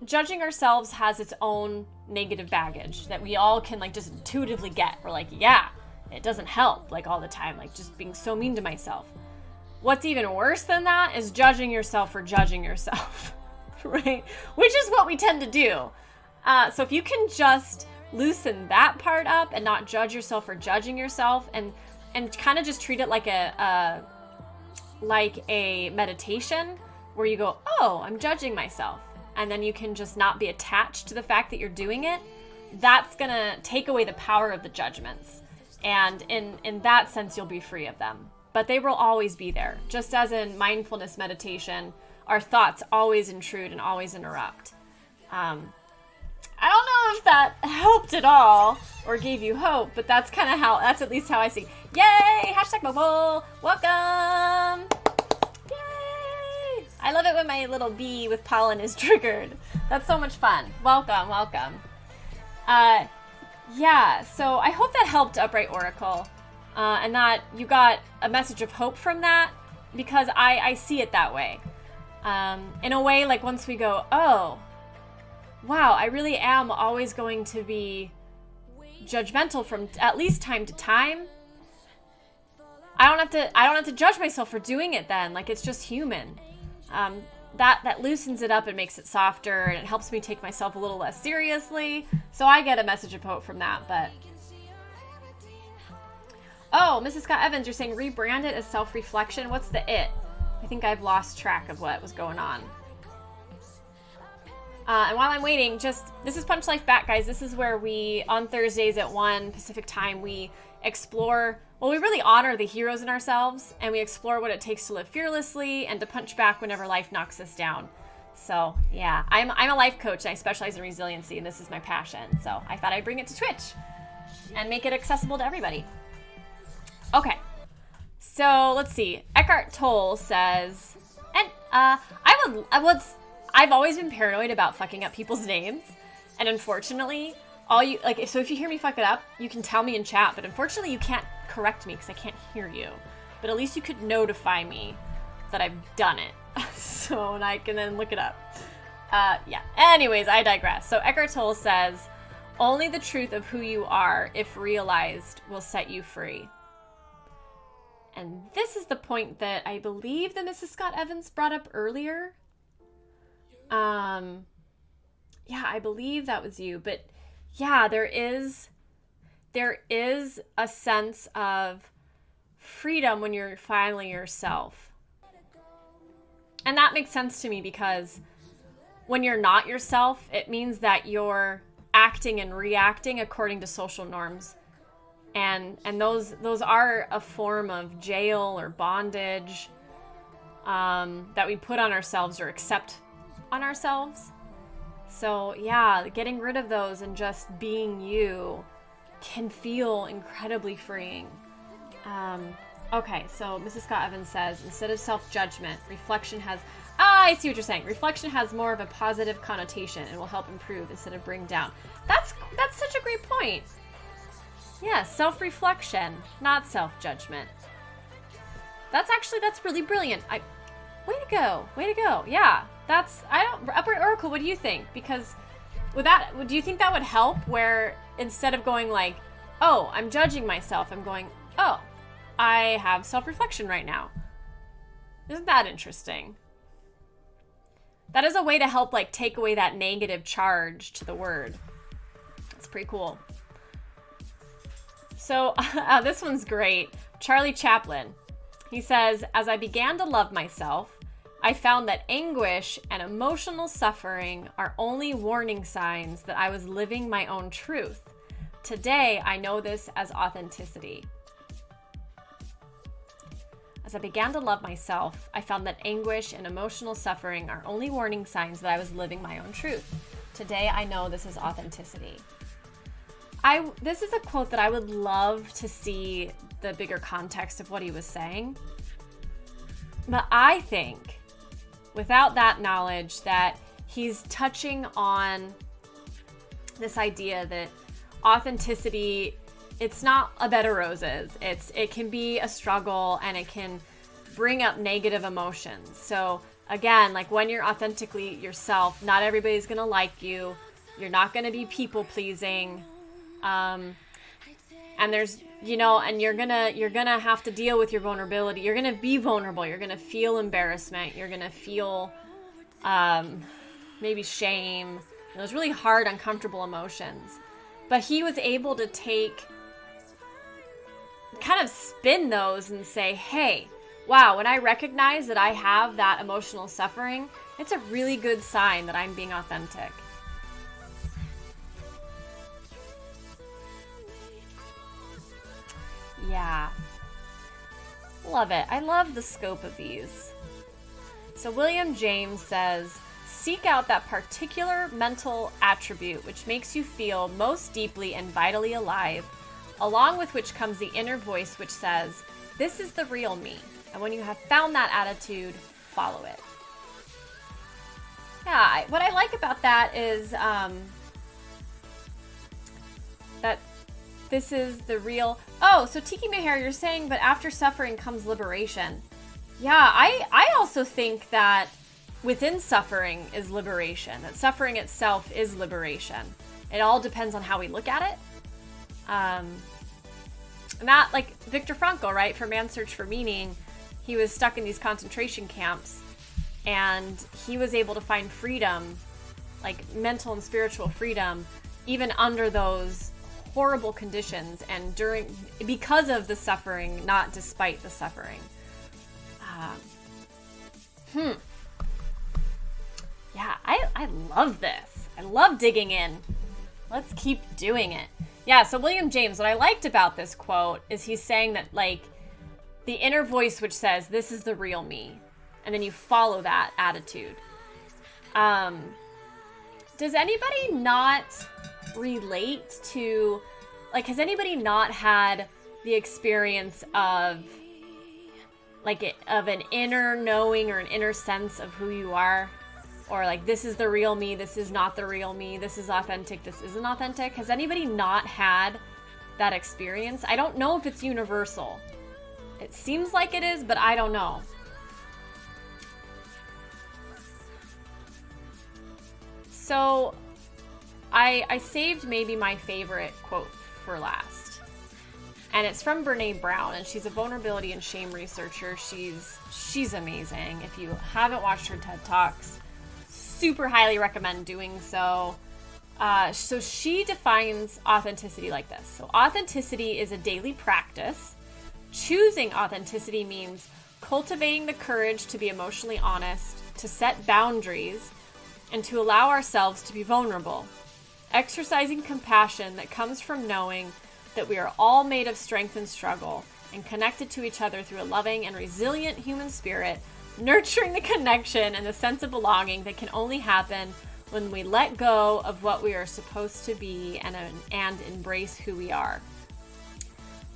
[SPEAKER 1] judging ourselves has its own negative baggage that we all can just intuitively get. We're like, yeah, it doesn't help all the time, just being so mean to myself. What's even worse than that is judging yourself for judging yourself, right? Which is what we tend to do. So if you can just loosen that part up and not judge yourself for judging yourself, and kind of just treat it like a meditation where you go, oh, I'm judging myself. And then you can just not be attached to the fact that you're doing it. That's going to take away the power of the judgments. And in that sense, you'll be free of them. But they will always be there. Just as in mindfulness meditation, our thoughts always intrude and always interrupt. I don't know if that helped at all or gave you hope, but that's at least how I see. Yay! Hashtag mobile! Welcome! Yay! I love it when my little bee with pollen is triggered. That's so much fun. Welcome. Yeah, so I hope that helped, Upright Oracle, and that you got a message of hope from that, because I see it that way. In a way, once we go, oh, wow, I really am always going to be judgmental from at least time to time. I don't have to judge myself for doing it then. It's just human. That loosens it up and makes it softer, and it helps me take myself a little less seriously. So I get a message of hope from that. But oh, Mrs. Scott Evans, you're saying rebrand it as self-reflection. What's the it? I think I've lost track of what was going on. And while I'm waiting, this is Punch Life Back, guys. This is where we, on Thursdays at 1 Pacific time, we explore, well, we really honor the heroes in ourselves, and we explore what it takes to live fearlessly and to punch back whenever life knocks us down. So, yeah, I'm a life coach, and I specialize in resiliency, and this is my passion. So I thought I'd bring it to Twitch and make it accessible to everybody. Okay, so let's see. Eckhart Tolle says, and I've always been paranoid about fucking up people's names, and unfortunately, so if you hear me fuck it up, you can tell me in chat, but unfortunately you can't correct me because I can't hear you. But at least you could notify me that I've done it, so and I can then look it up. Yeah. Anyways, I digress. So Eckhart Tolle says, only the truth of who you are, if realized, will set you free. And this is the point that I believe that Mrs. Scott Evans brought up earlier. Yeah, I believe that was you, but yeah, there is a sense of freedom when you're finally yourself. And that makes sense to me because when you're not yourself, it means that you're acting and reacting according to social norms. And those are a form of jail or bondage that we put on ourselves or accept on ourselves. So yeah, getting rid of those and just being you can feel incredibly freeing. Okay, so Mrs. Scott Evans says, instead of self-judgment, reflection has... I see what you're saying. Reflection has more of a positive connotation and will help improve instead of bring down. That's such a great point. Yeah, self-reflection, not self-judgment. That's really brilliant. Way to go. Yeah, Upright Oracle, what do you think? Because with that, do you think that would help where instead of going like, oh, I'm judging myself, I'm going, oh, I have self-reflection right now. Isn't that interesting? That is a way to help like take away that negative charge to the word. That's pretty cool. So this one's great. Charlie Chaplin. He says, as I began to love myself, I found that anguish and emotional suffering are only warning signs that I was living my own truth. Today, I know this as authenticity. As I began to love myself, I found that anguish and emotional suffering are only warning signs that I was living my own truth. Today, I know this is authenticity. This is a quote that I would love to see the bigger context of what he was saying. But I think, without that knowledge, that he's touching on this idea that authenticity, it's not a bed of roses. It can be a struggle and it can bring up negative emotions. So again, like when you're authentically yourself, not everybody's gonna like you. You're not gonna be people pleasing. And there's, and you're gonna have to deal with your vulnerability. You're gonna be vulnerable. You're gonna feel embarrassment. You're gonna feel, maybe shame. Those really hard, uncomfortable emotions. But he was able to kind of spin those and say, hey, wow, when I recognize that I have that emotional suffering, it's a really good sign that I'm being authentic. Yeah. Love it. I love the scope of these. So William James says, seek out that particular mental attribute which makes you feel most deeply and vitally alive, along with which comes the inner voice which says, this is the real me. And when you have found that attitude, follow it. Yeah, what I like about that is that this is the real... Oh, so Tiki Meher, you're saying, but after suffering comes liberation. Yeah, I also think that within suffering is liberation. That suffering itself is liberation. It all depends on how we look at it. And that, like Viktor Frankl, right, for Man's Search for Meaning, he was stuck in these concentration camps, and he was able to find freedom, like mental and spiritual freedom, even under those horrible conditions and because of the suffering, not despite the suffering. Yeah, I I love this. I love digging in. Let's keep doing it. Yeah, so William James, what I liked about this quote is he's saying that, like, the inner voice which says, this is the real me. And then you follow that attitude. Does anybody not relate to, like, has anybody not had the experience of, like, of an inner knowing or an inner sense of who you are? Or, like, this is the real me, this is not the real me, this is authentic, this isn't authentic? Has anybody not had that experience? I don't know if it's universal. It seems like it is, but I don't know. So, I saved maybe my favorite quote for last. And it's from Brené Brown, and she's a vulnerability and shame researcher. She's amazing. If you haven't watched her TED Talks, super highly recommend doing so. So she defines authenticity like this. So authenticity is a daily practice. Choosing authenticity means cultivating the courage to be emotionally honest, to set boundaries, and to allow ourselves to be vulnerable. Exercising compassion that comes from knowing that we are all made of strength and struggle and connected to each other through a loving and resilient human spirit, nurturing the connection and the sense of belonging that can only happen when we let go of what we are supposed to be and embrace who we are.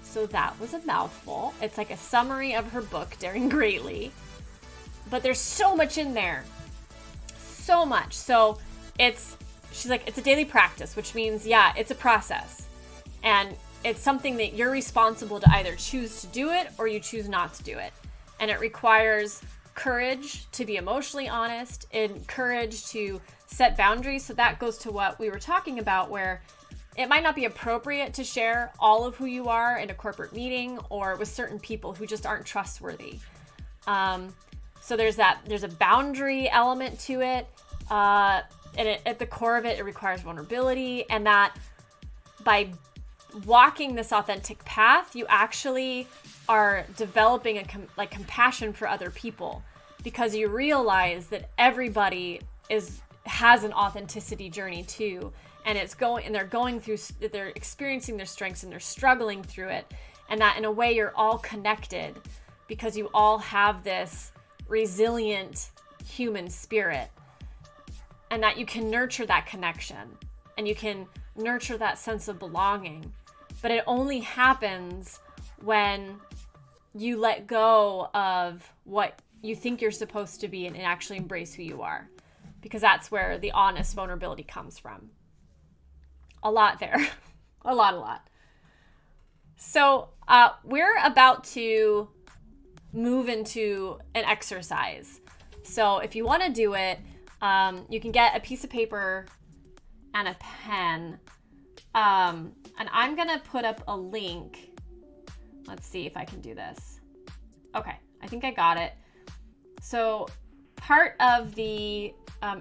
[SPEAKER 1] So that was a mouthful. It's like a summary of her book, Daring Greatly. But there's so much in there. So much. So she's like, it's a daily practice, which means, yeah, it's a process. And it's something that you're responsible to either choose to do it or you choose not to do it. And it requires courage to be emotionally honest and courage to set boundaries. So that goes to what we were talking about, where it might not be appropriate to share all of who you are in a corporate meeting or with certain people who just aren't trustworthy. So there's a boundary element to it. And at the core of it, it requires vulnerability, and that by walking this authentic path, you actually are developing a compassion for other people, because you realize that everybody has an authenticity journey too, and they're experiencing their strengths and they're struggling through it, and that in a way you're all connected because you all have this resilient human spirit, and that you can nurture that connection and you can nurture that sense of belonging. But it only happens when you let go of what you think you're supposed to be and actually embrace who you are, because that's where the honest vulnerability comes from. A lot there. a lot. So we're about to move into an exercise. So if you want to do it, you can get a piece of paper and a pen. And I'm going to put up a link. Let's see if I can do this. Okay, I think I got it. So part of the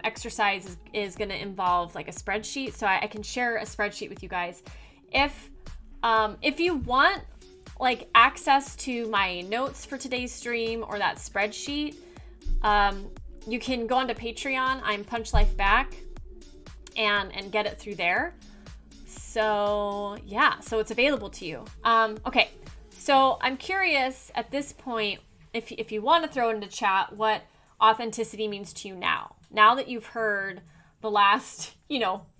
[SPEAKER 1] exercise is going to involve like a spreadsheet. So I can share a spreadsheet with you guys. If you want like access to my notes for today's stream or that spreadsheet, you can go onto Patreon. I'm Punch Life Back and get it through there. So yeah, so it's available to you. Okay, so I'm curious at this point, if you want to throw into chat what authenticity means to you now that you've heard the last,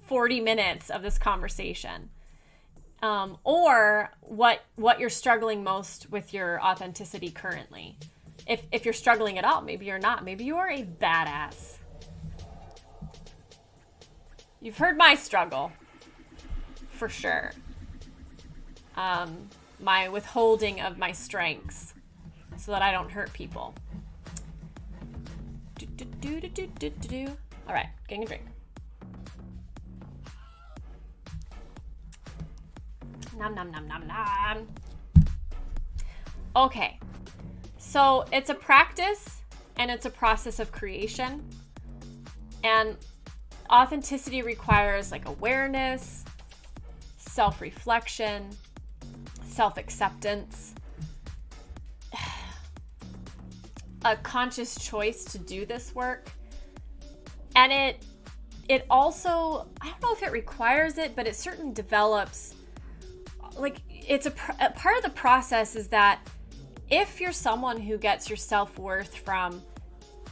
[SPEAKER 1] 40 minutes of this conversation, or what you're struggling most with your authenticity currently. If you're struggling at all, maybe you're not. Maybe you are a badass. You've heard my struggle, for sure. My withholding of my strengths so that I don't hurt people. All right, getting a drink. Nom nom nom nom nom. Okay. So it's a practice and it's a process of creation. And authenticity requires like awareness, self-reflection, self-acceptance, a conscious choice to do this work. And it also, I don't know if it requires it, but it certainly develops, like, it's a part of the process is that if you're someone who gets your self-worth from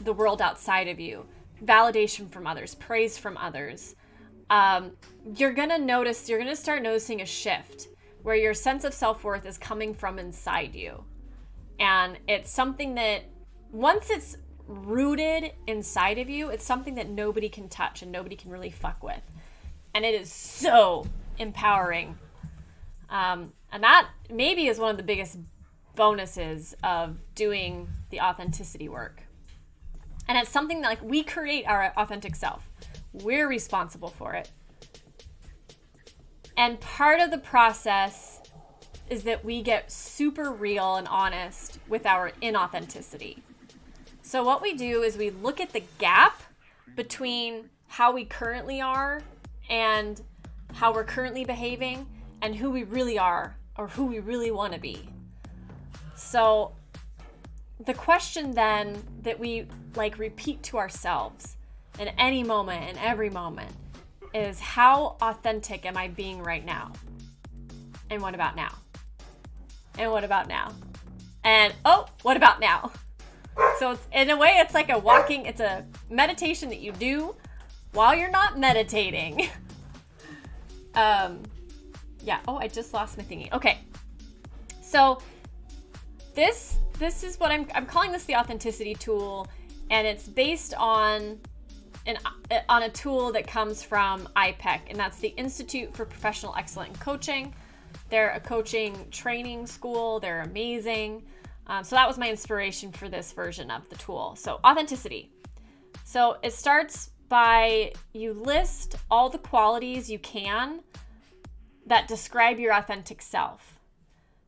[SPEAKER 1] the world outside of you, validation from others, praise from others, you're going to start noticing a shift where your sense of self-worth is coming from inside you. And it's something that once it's rooted inside of you, it's something that nobody can touch and nobody can really fuck with. And it is so empowering. And that maybe is one of the biggest bonuses of doing the authenticity work. And it's something that, like, we create our authentic self. We're responsible for it. And part of the process is that we get super real and honest with our inauthenticity. So what we do is we look at the gap between how we currently are and how we're currently behaving and who we really are or who we really want to be. So the question then that we repeat to ourselves in any moment, in every moment, is how authentic am I being right now? And what about now? And what about now? And what about now? So it's, in a way, it's like it's a meditation that you do while you're not meditating. Yeah. Oh, I just lost my thingy. Okay. So this is what I'm calling this the authenticity tool, and it's based on a tool that comes from IPEC, and that's the Institute for Professional Excellence in Coaching. They're a coaching training school. They're amazing. So that was my inspiration for this version of the tool. So authenticity. So it starts by you list all the qualities you can that describe your authentic self.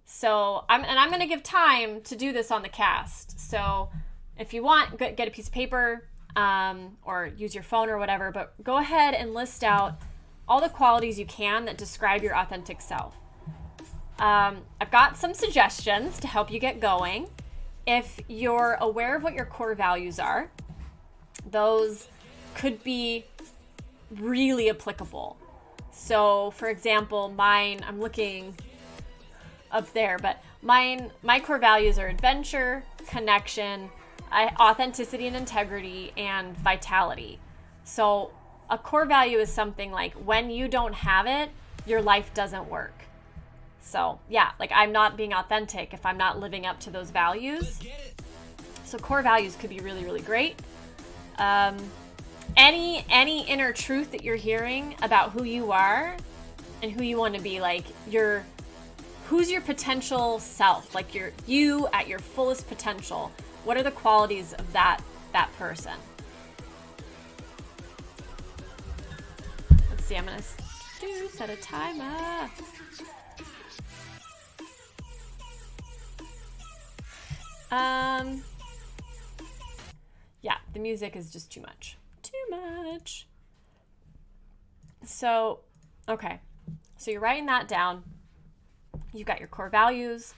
[SPEAKER 1] So I'm going to give time to do this on the cast. So if you want, get a piece of paper or use your phone or whatever, but go ahead and list out all the qualities you can that describe your authentic self. I've got some suggestions to help you get going. If you're aware of what your core values are, those could be really applicable. So, for example, mine, I'm looking up there, but my core values are adventure, connection, authenticity and integrity, and vitality. So a core value is something like when you don't have it, your life doesn't work. So yeah, like I'm not being authentic if I'm not living up to those values. So core values could be really, really great. Any inner truth that you're hearing about who you are and who you want to be, like who's your potential self, like you at your fullest potential. What are the qualities of that person? Let's see, I'm gonna set a timer. Yeah, the music is just too much. So, okay. So you're writing that down. You've got your core values.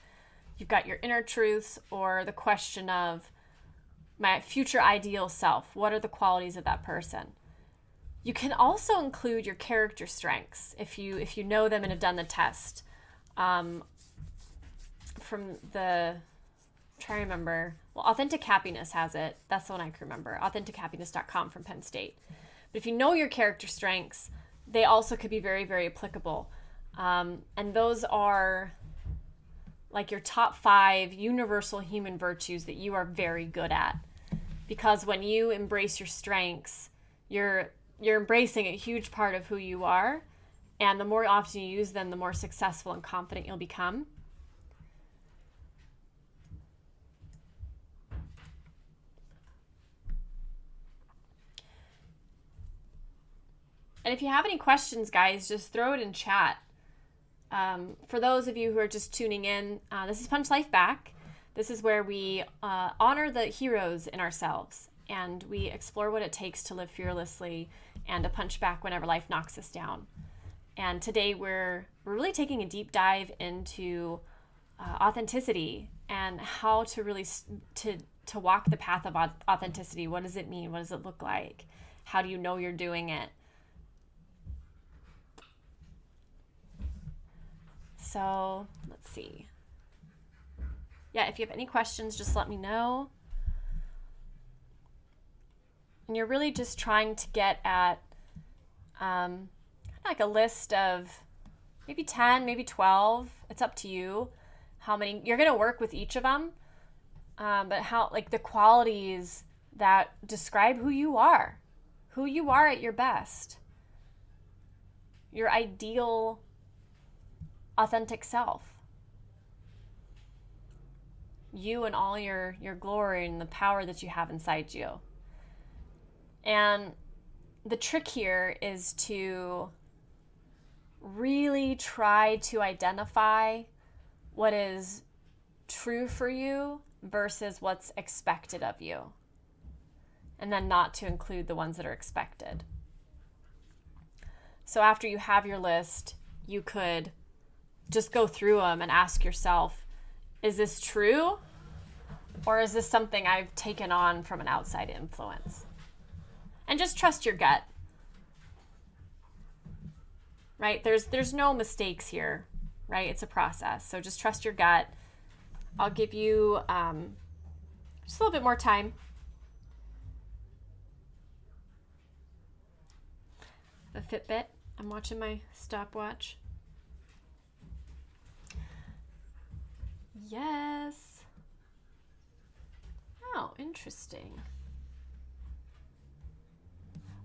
[SPEAKER 1] You've got your inner truths, or the question of my future ideal self. What are the qualities of that person? You can also include your character strengths if you know them and have done the test. From the, try to remember. Well, Authentic Happiness has it. That's the one I can remember. AuthenticHappiness.com from Penn State. But if you know your character strengths, they also could be very, very applicable. And those are like your top 5 universal human virtues that you are very good at. Because when you embrace your strengths, you're embracing a huge part of who you are. And the more often you use them, the more successful and confident you'll become. And if you have any questions, guys, just throw it in chat. For those of you who are just tuning in, this is Punch Life Back. This is where we honor the heroes in ourselves, and we explore what it takes to live fearlessly and to punch back whenever life knocks us down. And today we're really taking a deep dive into authenticity and how to really to walk the path of authenticity. What does it mean? What does it look like? How do you know you're doing it? So let's see. Yeah, if you have any questions, just let me know. And you're really just trying to get at like a list of maybe 10, maybe 12. It's up to you how many. You're going to work with each of them, but how, like, the qualities that describe who you are at your best, your ideal, authentic self. You and all your glory and the power that you have inside you. And the trick here is to really try to identify what is true for you versus what's expected of you. And then not to include the ones that are expected. So after you have your list, you could just go through them and ask yourself, is this true? Or is this something I've taken on from an outside influence? And just trust your gut. Right? There's no mistakes here, right? It's a process. So just trust your gut. I'll give you just a little bit more time. The Fitbit. I'm watching my stopwatch. Yes. Oh, interesting.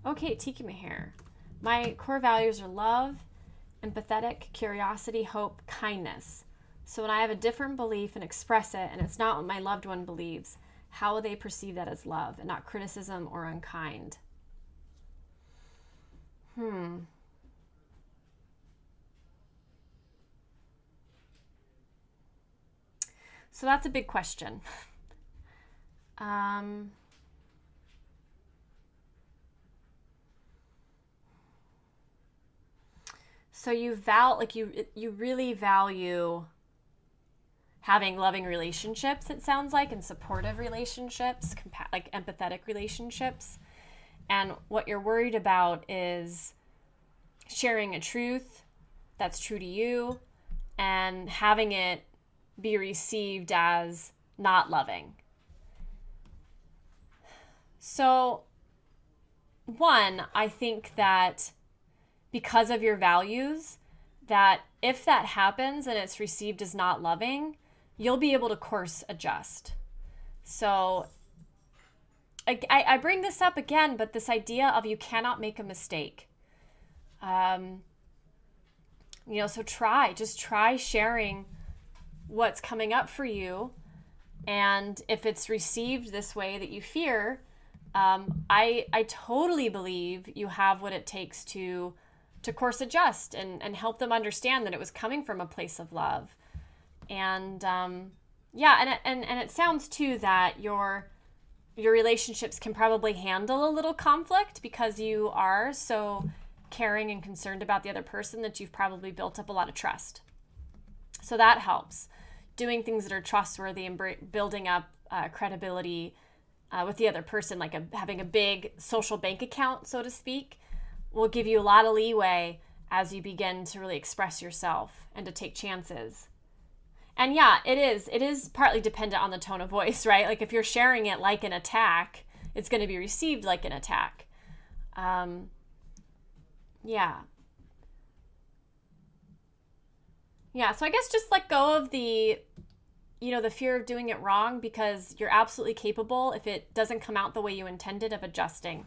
[SPEAKER 1] Okay, Tiki Meher. My core values are love, empathetic, curiosity, hope, kindness. So when I have a different belief and express it, and it's not what my loved one believes, how will they perceive that as love and not criticism or unkind? So that's a big question. So you really value having loving relationships, it sounds like, and supportive relationships, like empathetic relationships. And what you're worried about is sharing a truth that's true to you and having it be received as not loving. So, one, I think that because of your values, that if that happens and it's received as not loving, you'll be able to course adjust. So I bring this up again, but this idea of you cannot make a mistake. So just try sharing what's coming up for you. And if it's received this way that you fear, I totally believe you have what it takes to course adjust and help them understand that it was coming from a place of love. And and it sounds too that your relationships can probably handle a little conflict because you are so caring and concerned about the other person that you've probably built up a lot of trust. So that helps. Doing things that are trustworthy and building up credibility with the other person, like having a big social bank account, so to speak, will give you a lot of leeway as you begin to really express yourself and to take chances. And yeah, it is partly dependent on the tone of voice, right? Like if you're sharing it like an attack, it's going to be received like an attack. Yeah, so I guess just let go of the fear of doing it wrong, because you're absolutely capable, if it doesn't come out the way you intended, of adjusting.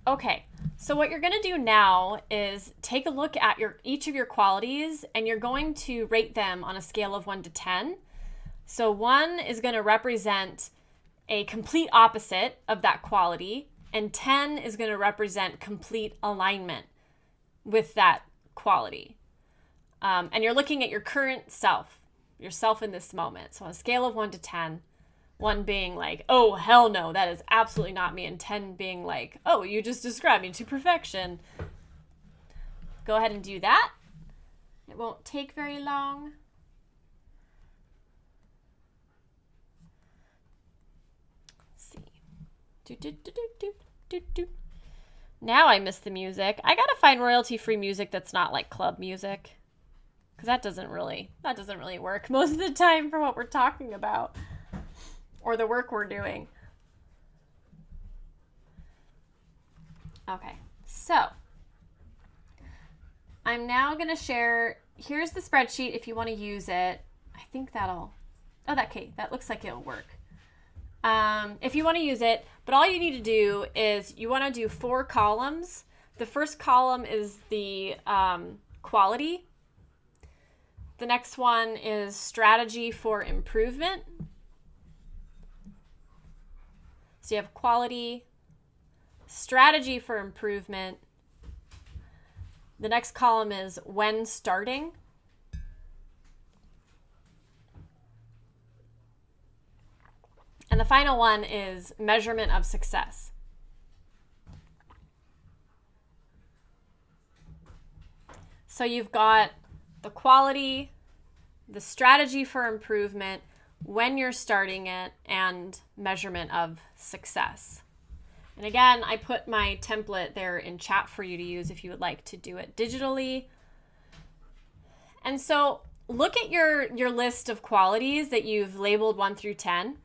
[SPEAKER 1] Okay, so what you're going to do now is take a look at each of your qualities, and you're going to rate them on a scale of 1 to 10. So 1 is going to represent a complete opposite of that quality, and 10 is going to represent complete alignment with that quality. And you're looking at your current self, yourself in this moment. So on a scale of 1 to 10, 1 being like, oh, hell no, that is absolutely not me. And 10 being like, oh, you just described me to perfection. Go ahead and do that. It won't take very long. Let's see. Now I miss the music. I gotta find royalty-free music that's not like club music, because that doesn't really work most of the time for what we're talking about or the work we're doing. Okay, so I'm now gonna share. Here's the spreadsheet if you want to use it. I think that'll. Oh, that looks like it'll work. If you want to use it, but all you need to do is you want to do 4 columns. The first column is the quality. The next one is strategy for improvement. So you have quality, strategy for improvement. The next column is when starting. And the final one is measurement of success. So you've got the quality, the strategy for improvement, when you're starting it, and measurement of success. And again, I put my template there in chat for you to use if you would like to do it digitally. And so look at your list of qualities that you've labeled 1 through 10.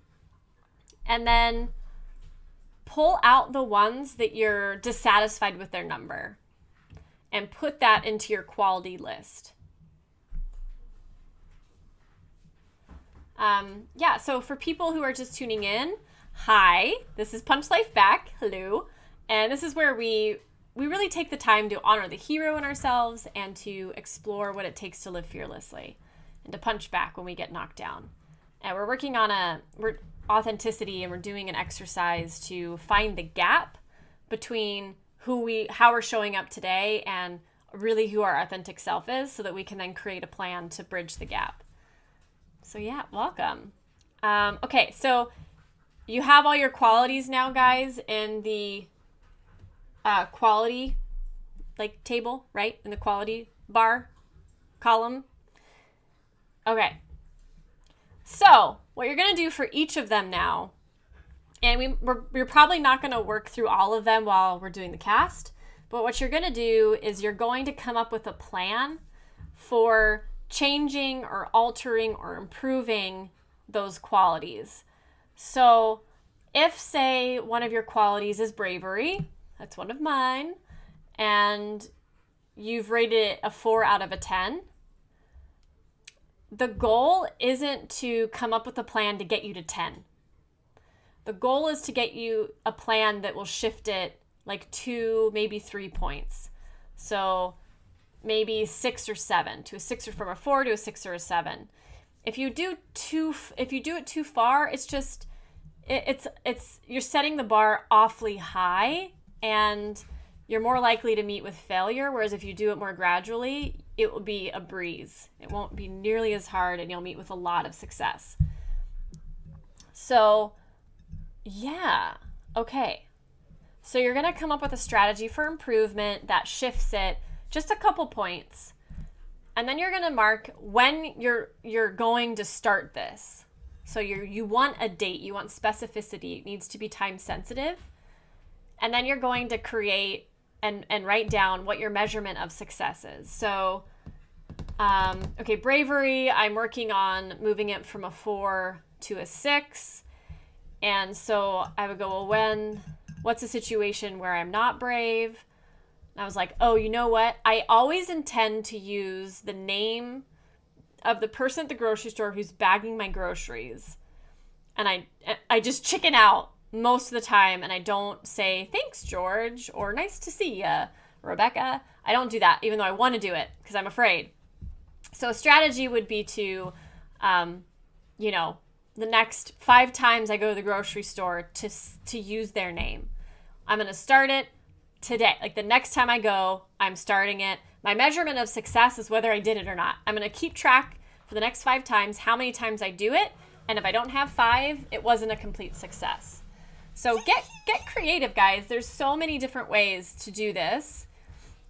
[SPEAKER 1] And then pull out the ones that you're dissatisfied with their number and put that into your quality list. So for people who are just tuning in, hi, this is Punch Life Back. Hello. And this is where we really take the time to honor the hero in ourselves and to explore what it takes to live fearlessly and to punch back when we get knocked down. And we're working on authenticity, and we're doing an exercise to find the gap between how we're showing up today and really who our authentic self is, so that we can then create a plan to bridge the gap. So yeah, welcome. Okay, so you have all your qualities now, guys, in the quality table, right? In the quality bar column. Okay. So what you're going to do for each of them now, and we're probably not going to work through all of them while we're doing the cast, but what you're going to do is you're going to come up with a plan for changing or altering or improving those qualities. So if, say, one of your qualities is bravery, that's one of mine, and you've rated it a 4 out of a 10, the goal isn't to come up with a plan to get you to 10. The goal is to get you a plan that will shift it 2, maybe 3 points. So maybe 6 or 7, to a 6 or from a 4 to a 6 or a 7. If you do it too far, it's you're setting the bar awfully high, and you're more likely to meet with failure. Whereas if you do it more gradually, it will be a breeze. It won't be nearly as hard, and you'll meet with a lot of success. So, yeah. Okay. So you're going to come up with a strategy for improvement that shifts it just a couple points. And then you're going to mark when you're going to start this. So you want a date, you want specificity. It needs to be time sensitive. And then you're going to create and write down what your measurement of success is. So, bravery, I'm working on moving it from a 4 to a 6. And so I would go, well, what's a situation where I'm not brave? And I was like, oh, you know what? I always intend to use the name of the person at the grocery store who's bagging my groceries. And I just chicken out most of the time, and I don't say, thanks, George, or nice to see ya, Rebecca. I don't do that, even though I want to do it, because I'm afraid. So a strategy would be to, the next 5 times I go to the grocery store to use their name. I'm going to start it today. The next time I go, I'm starting it. My measurement of success is whether I did it or not. I'm going to keep track for the next 5 times how many times I do it. And if I don't have 5, it wasn't a complete success. So get creative, guys. There's so many different ways to do this.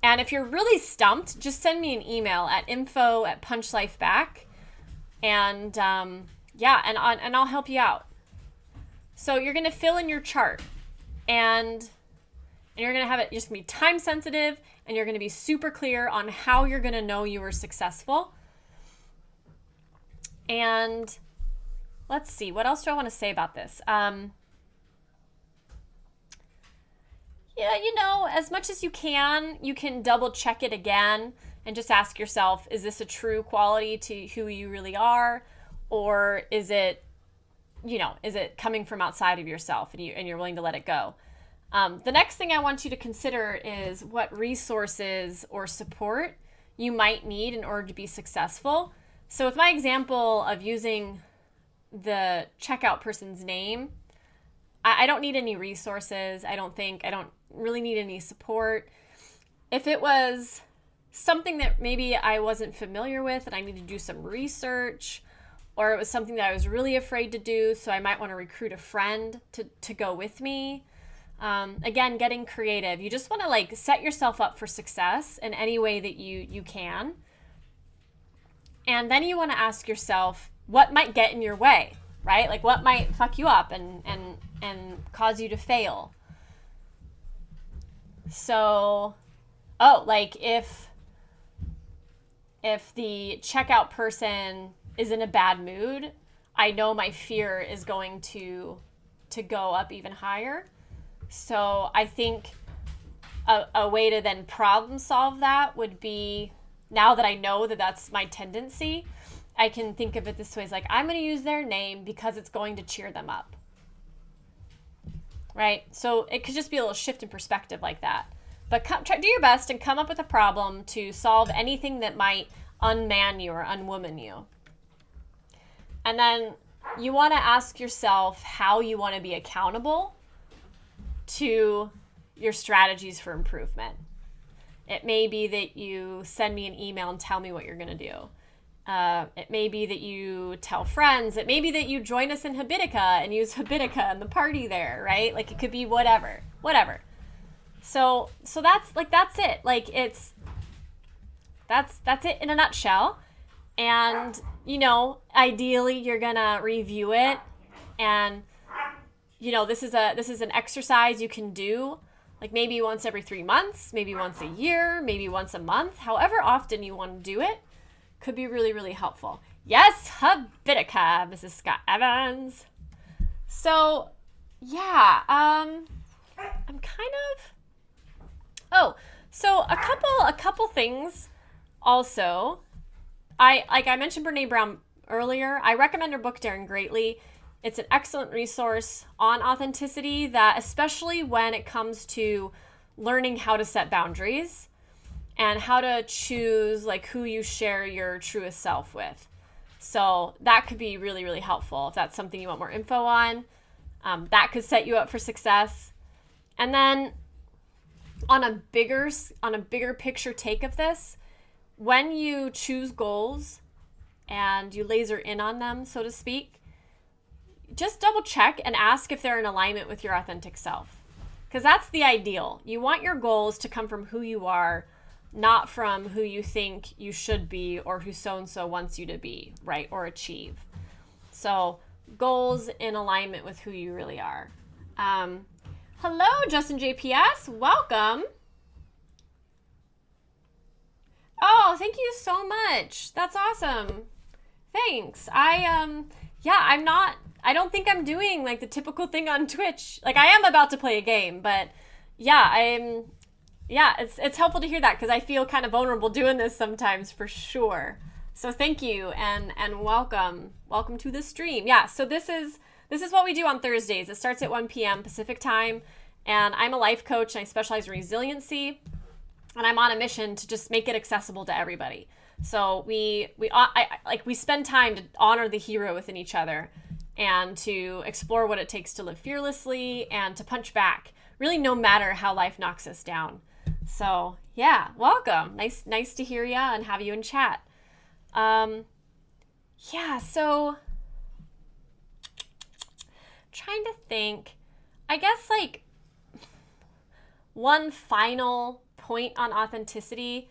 [SPEAKER 1] And if you're really stumped, just send me an email at info@punchlifeback. And and I'll help you out. So you're going to fill in your chart. And And you're going to have it just going to be time sensitive, and you're going to be super clear on how you're going to know you were successful. And let's see, what else do I want to say about this? Yeah, you know, as much as you can double check it again and just ask yourself, is this a true quality to who you really are? Or is it, you know, is it coming from outside of yourself and you're willing to let it go? The next thing I want you to consider is what resources or support you might need in order to be successful. So with my example of using the checkout person's name, I don't need any resources. I don't really need any support. If it was something that maybe I wasn't familiar with and I need to do some research, or it was something that I was really afraid to do, so I might want to recruit a friend to go with me. Again, getting creative. You just want to like set yourself up for success in any way that you can. And then you want to ask yourself, what might get in your way, right? Like what might fuck you up and cause you to fail. So, like if the checkout person is in a bad mood, I know my fear is going to go up even higher. So I think a way to then problem solve that would be, now that I know that that's my tendency, I can think of it this way. It's like, I'm going to use their name because it's going to cheer them up. Right? So it could just be a little shift in perspective like that. But do your best and come up with a problem to solve anything that might unman you or unwoman you. And then you want to ask yourself how you want to be accountable to your strategies for improvement. It may be that you send me an email and tell me what you're going to do. It may be that you tell friends. It may be that you join us in Habitica and use Habitica and the party there, right? Like it could be whatever. So that's it. Like that's it in a nutshell. And, you know, ideally you're going to review it, and, you know, this is an exercise you can do like maybe once every 3 months, maybe once a year, maybe once a month, however often you want to do it. Could be really, really helpful. Yes, Habitica, Mrs. Scott Evans. So, yeah, I'm kind of. So a couple things. Also, I mentioned Brene Brown earlier. I recommend her book, Daring Greatly. It's an excellent resource on authenticity, that especially when it comes to learning how to set boundaries and how to choose like who you share your truest self with. So that could be really, really helpful if that's something you want more info on. That could set you up for success. And then on a bigger picture take of this, when you choose goals and you laser in on them, so to speak, just double check and ask if they're in alignment with your authentic self. Because that's the ideal. You want your goals to come from who you are, not from who you think you should be or who so-and-so wants you to be, right, or achieve. So goals in alignment with who you really are. Hello, Justin JPS. Welcome. Oh, thank you so much. That's awesome. Thanks. I don't think I'm doing like the typical thing on Twitch. Like I am about to play a game, but yeah, it's helpful to hear that because I feel kind of vulnerable doing this sometimes for sure. So thank you and welcome to the stream. Yeah, so this is what we do on Thursdays. It starts at 1 p.m. Pacific time, and I'm a life coach and I specialize in resiliency, and I'm on a mission to just make it accessible to everybody. So we spend time to honor the hero within each other and to explore what it takes to live fearlessly and to punch back, really no matter how life knocks us down. So yeah, welcome. Nice to hear ya and have you in chat. So trying to think, I guess like one final point on authenticity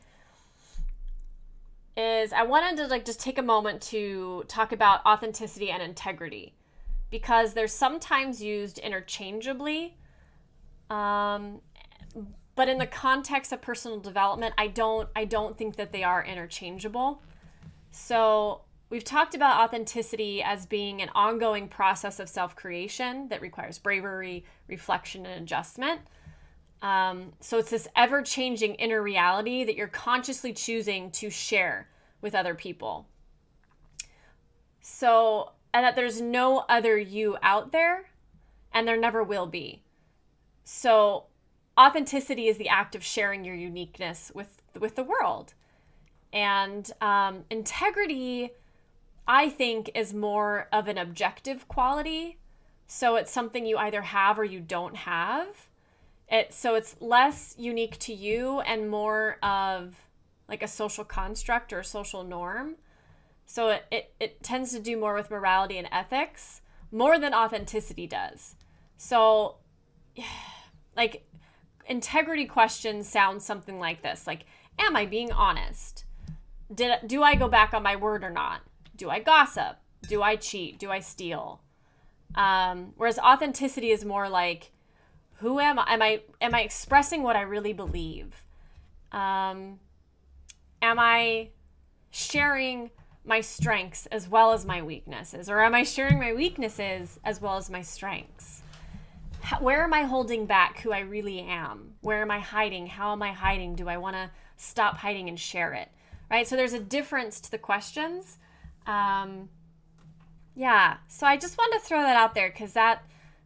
[SPEAKER 1] is I wanted to like just take a moment to talk about authenticity and integrity, because they're sometimes used interchangeably. But in the context of personal development, I don't think that they are interchangeable. So we've talked about authenticity as being an ongoing process of self-creation that requires bravery, reflection, and adjustment. So it's this ever-changing inner reality that you're consciously choosing to share with other people. So, and that there's no other you out there, and there never will be. So authenticity is the act of sharing your uniqueness with the world. And integrity, I think, is more of an objective quality. So it's something you either have or you don't have. So it's less unique to you and more of like a social construct or a social norm. So it tends to do more with morality and ethics more than authenticity does. So like integrity questions sound something like this. Like, am I being honest? Do I go back on my word or not? Do I gossip? Do I cheat? Do I steal? Whereas authenticity is more like, who am I? Am I expressing what I really believe? Am I sharing my strengths as well as my weaknesses? Or am I sharing my weaknesses as well as my strengths? Where am I holding back who I really am? Where am I hiding? How am I hiding? Do I want to stop hiding and share it? Right? So there's a difference to the questions. Yeah. So I just wanted to throw that out there because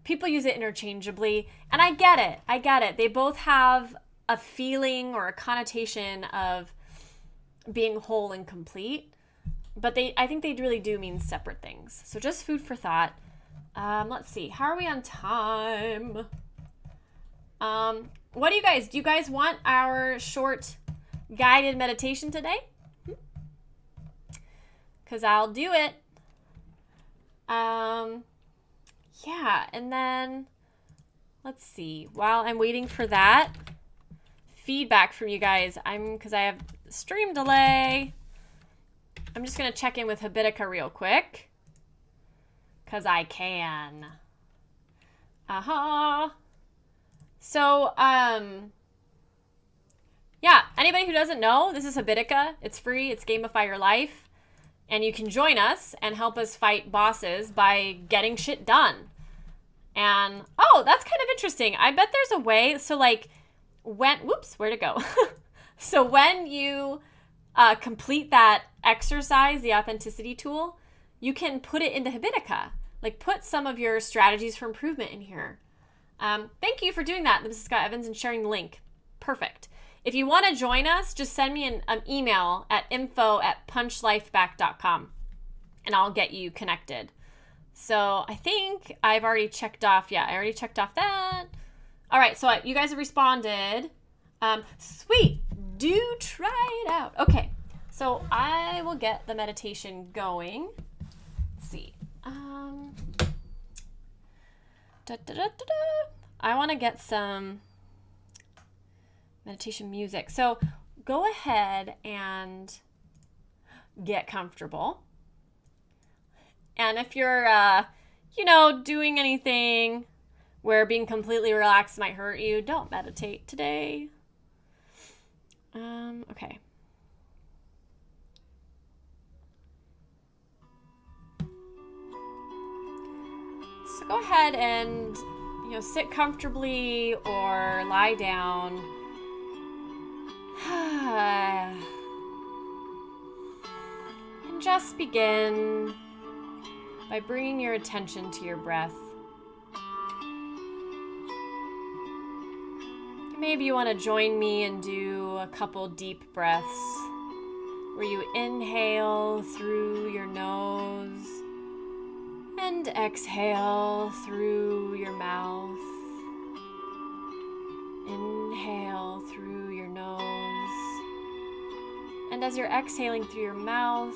[SPEAKER 1] people use it interchangeably. And I get it. They both have a feeling or a connotation of being whole and complete. But I think they really do mean separate things. So just food for thought. Let's see. How are we on time? What do you guys want our short guided meditation today? Because I'll do it. Yeah, and then let's see. While I'm waiting for that feedback from you guys, because I have stream delay, I'm just gonna check in with Habitica real quick. Because I can. So, yeah, anybody who doesn't know, this is Habitica. It's free. It's Gamify Your Life. And you can join us and help us fight bosses by getting shit done. And, that's kind of interesting. I bet there's a way. So, like, where'd it go? So when you complete that exercise, the authenticity tool, you can put it into Habitica. Like, put some of your strategies for improvement in here. Thank you for doing that, Mrs. Scott Evans, and sharing the link. Perfect. If you want to join us, just send me an email at info@punchlifeback.com, and I'll get you connected. So I think I've already checked off. Yeah, I already checked off that. All right, so you guys have responded. Sweet. Do try it out. Okay, so I will get the meditation going. Let's see. I want to get some meditation music. So go ahead and get comfortable. And if you're, doing anything where being completely relaxed might hurt you, don't meditate today. Okay. So go ahead and, sit comfortably or lie down. And just begin by bringing your attention to your breath. Maybe you want to join me and do a couple deep breaths where you inhale through your nose and exhale through your mouth. Inhale through your nose. And as you're exhaling through your mouth,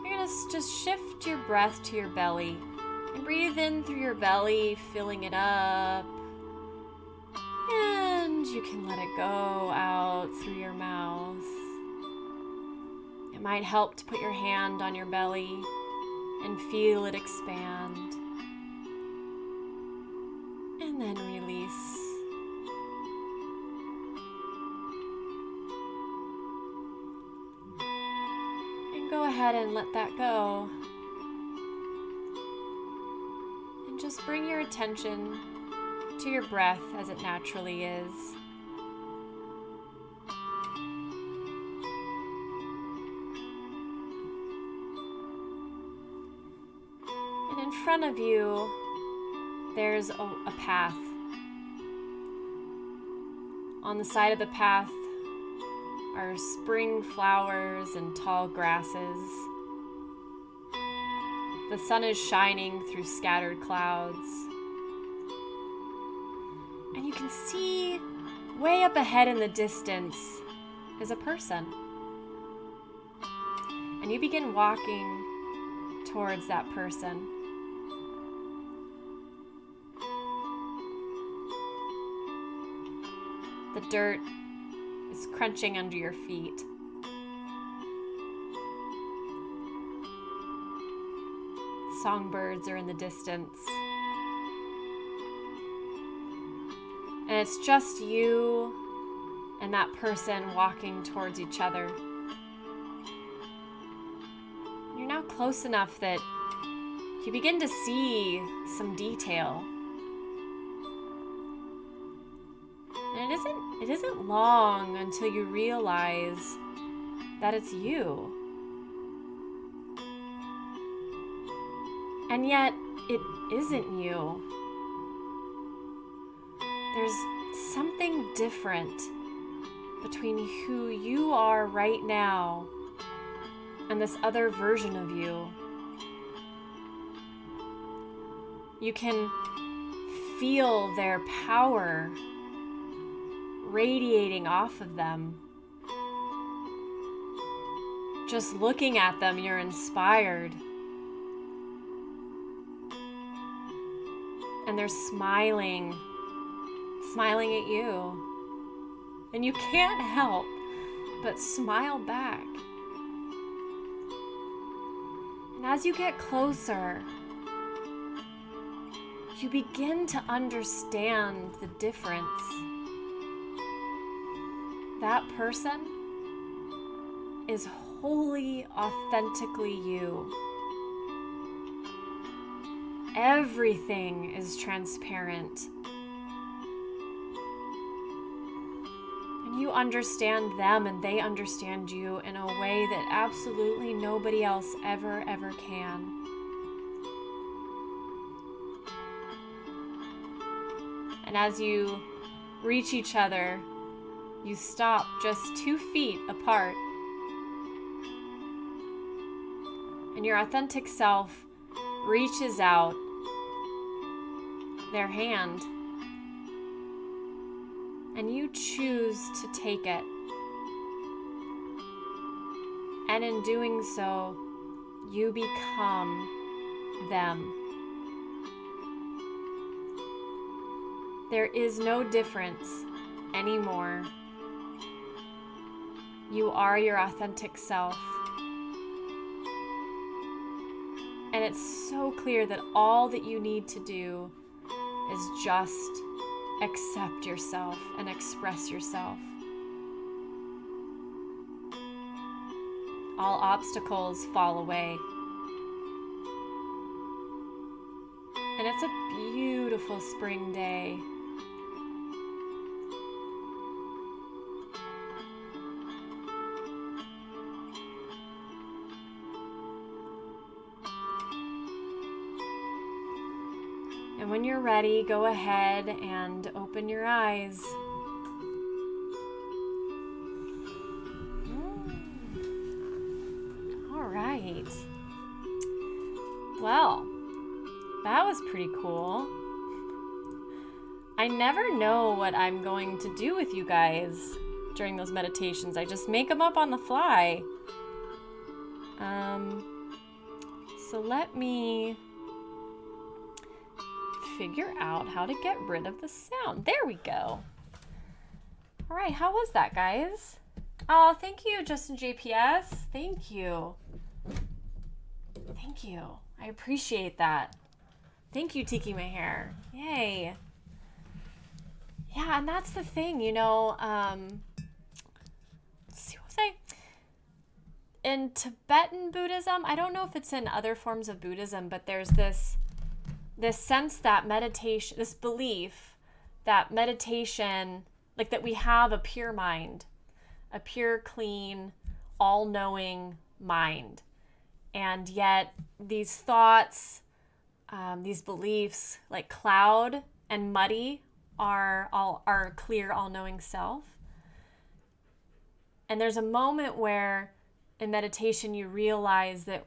[SPEAKER 1] you're going to just shift your breath to your belly. And breathe in through your belly, filling it up. And you can let it go out through your mouth. It might help to put your hand on your belly and feel it expand. And then release. ahead and let that go. And just bring your attention to your breath as it naturally is. And in front of you, there's a path. On the side of the path are spring flowers and tall grasses. The sun is shining through scattered clouds. And you can see way up ahead in the distance is a person. And you begin walking towards that person. The dirt is crunching under your feet. Songbirds are in the distance. And it's just you and that person walking towards each other. You're now close enough that you begin to see some detail. And it isn't long until you realize that it's you. And yet, it isn't you. There's something different between who you are right now and this other version of you. You can feel their power radiating off of them. Just looking at them, you're inspired. And they're smiling at you. And you can't help but smile back. And as you get closer, you begin to understand the difference. That person is wholly, authentically you. Everything is transparent. And you understand them and they understand you in a way that absolutely nobody else ever can. And as you reach each other, you stop just 2 feet apart. And your authentic self reaches out their hand. And you choose to take it. And in doing so, you become them. There is no difference anymore. You are your authentic self. And it's so clear that all that you need to do is just accept yourself and express yourself. All obstacles fall away. And it's a beautiful spring day. And when you're ready, go ahead and open your eyes. All right. Well, that was pretty cool. I never know what I'm going to do with you guys during those meditations. I just make them up on the fly. So let me figure out how to get rid of the sound. There we go. All right, how was that, guys? Oh, thank you, Justin JPS. Thank you. Thank you. I appreciate that. Thank you, Tiki My Hair. Yay. Yeah, and that's the thing, you know, let's see, what was I? in Tibetan Buddhism, I don't know if it's in other forms of Buddhism, but there's this sense that meditation, this belief that meditation, like that we have a pure mind, a pure, clean, all-knowing mind. And yet these thoughts, these beliefs, like cloud and muddy, are our clear, all-knowing self. And there's a moment where in meditation you realize that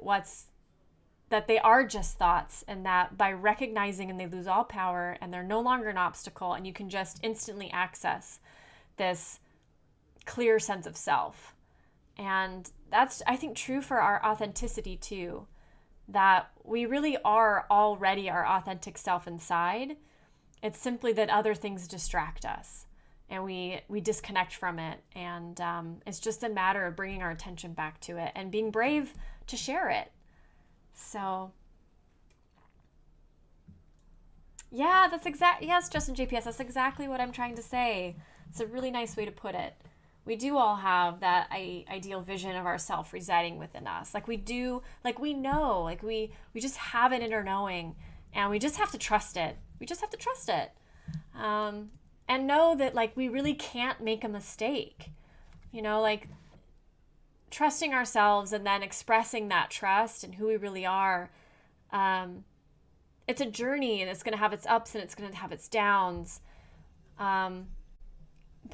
[SPEAKER 1] they are just thoughts, and that by recognizing, and they lose all power and they're no longer an obstacle, and you can just instantly access this clear sense of self. And that's, I think, true for our authenticity too, that we really are already our authentic self inside. It's simply that other things distract us and we disconnect from it. And it's just a matter of bringing our attention back to it and being brave to share it. So yeah, yes, Justin JPS, that's exactly what I'm trying to say. It's a really nice way to put it. We do all have that ideal vision of ourself residing within us. Like we do, like we know, like we just have it in our knowing, and we just have to trust it. We just have to trust it. And know that like we really can't make a mistake. You know, like trusting ourselves and then expressing that trust and who we really are. It's a journey, and it's going to have its ups and it's going to have its downs.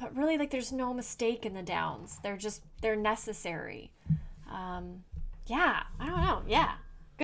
[SPEAKER 1] But really, like, there's no mistake in the downs. They're necessary. Yeah, I don't know. Yeah.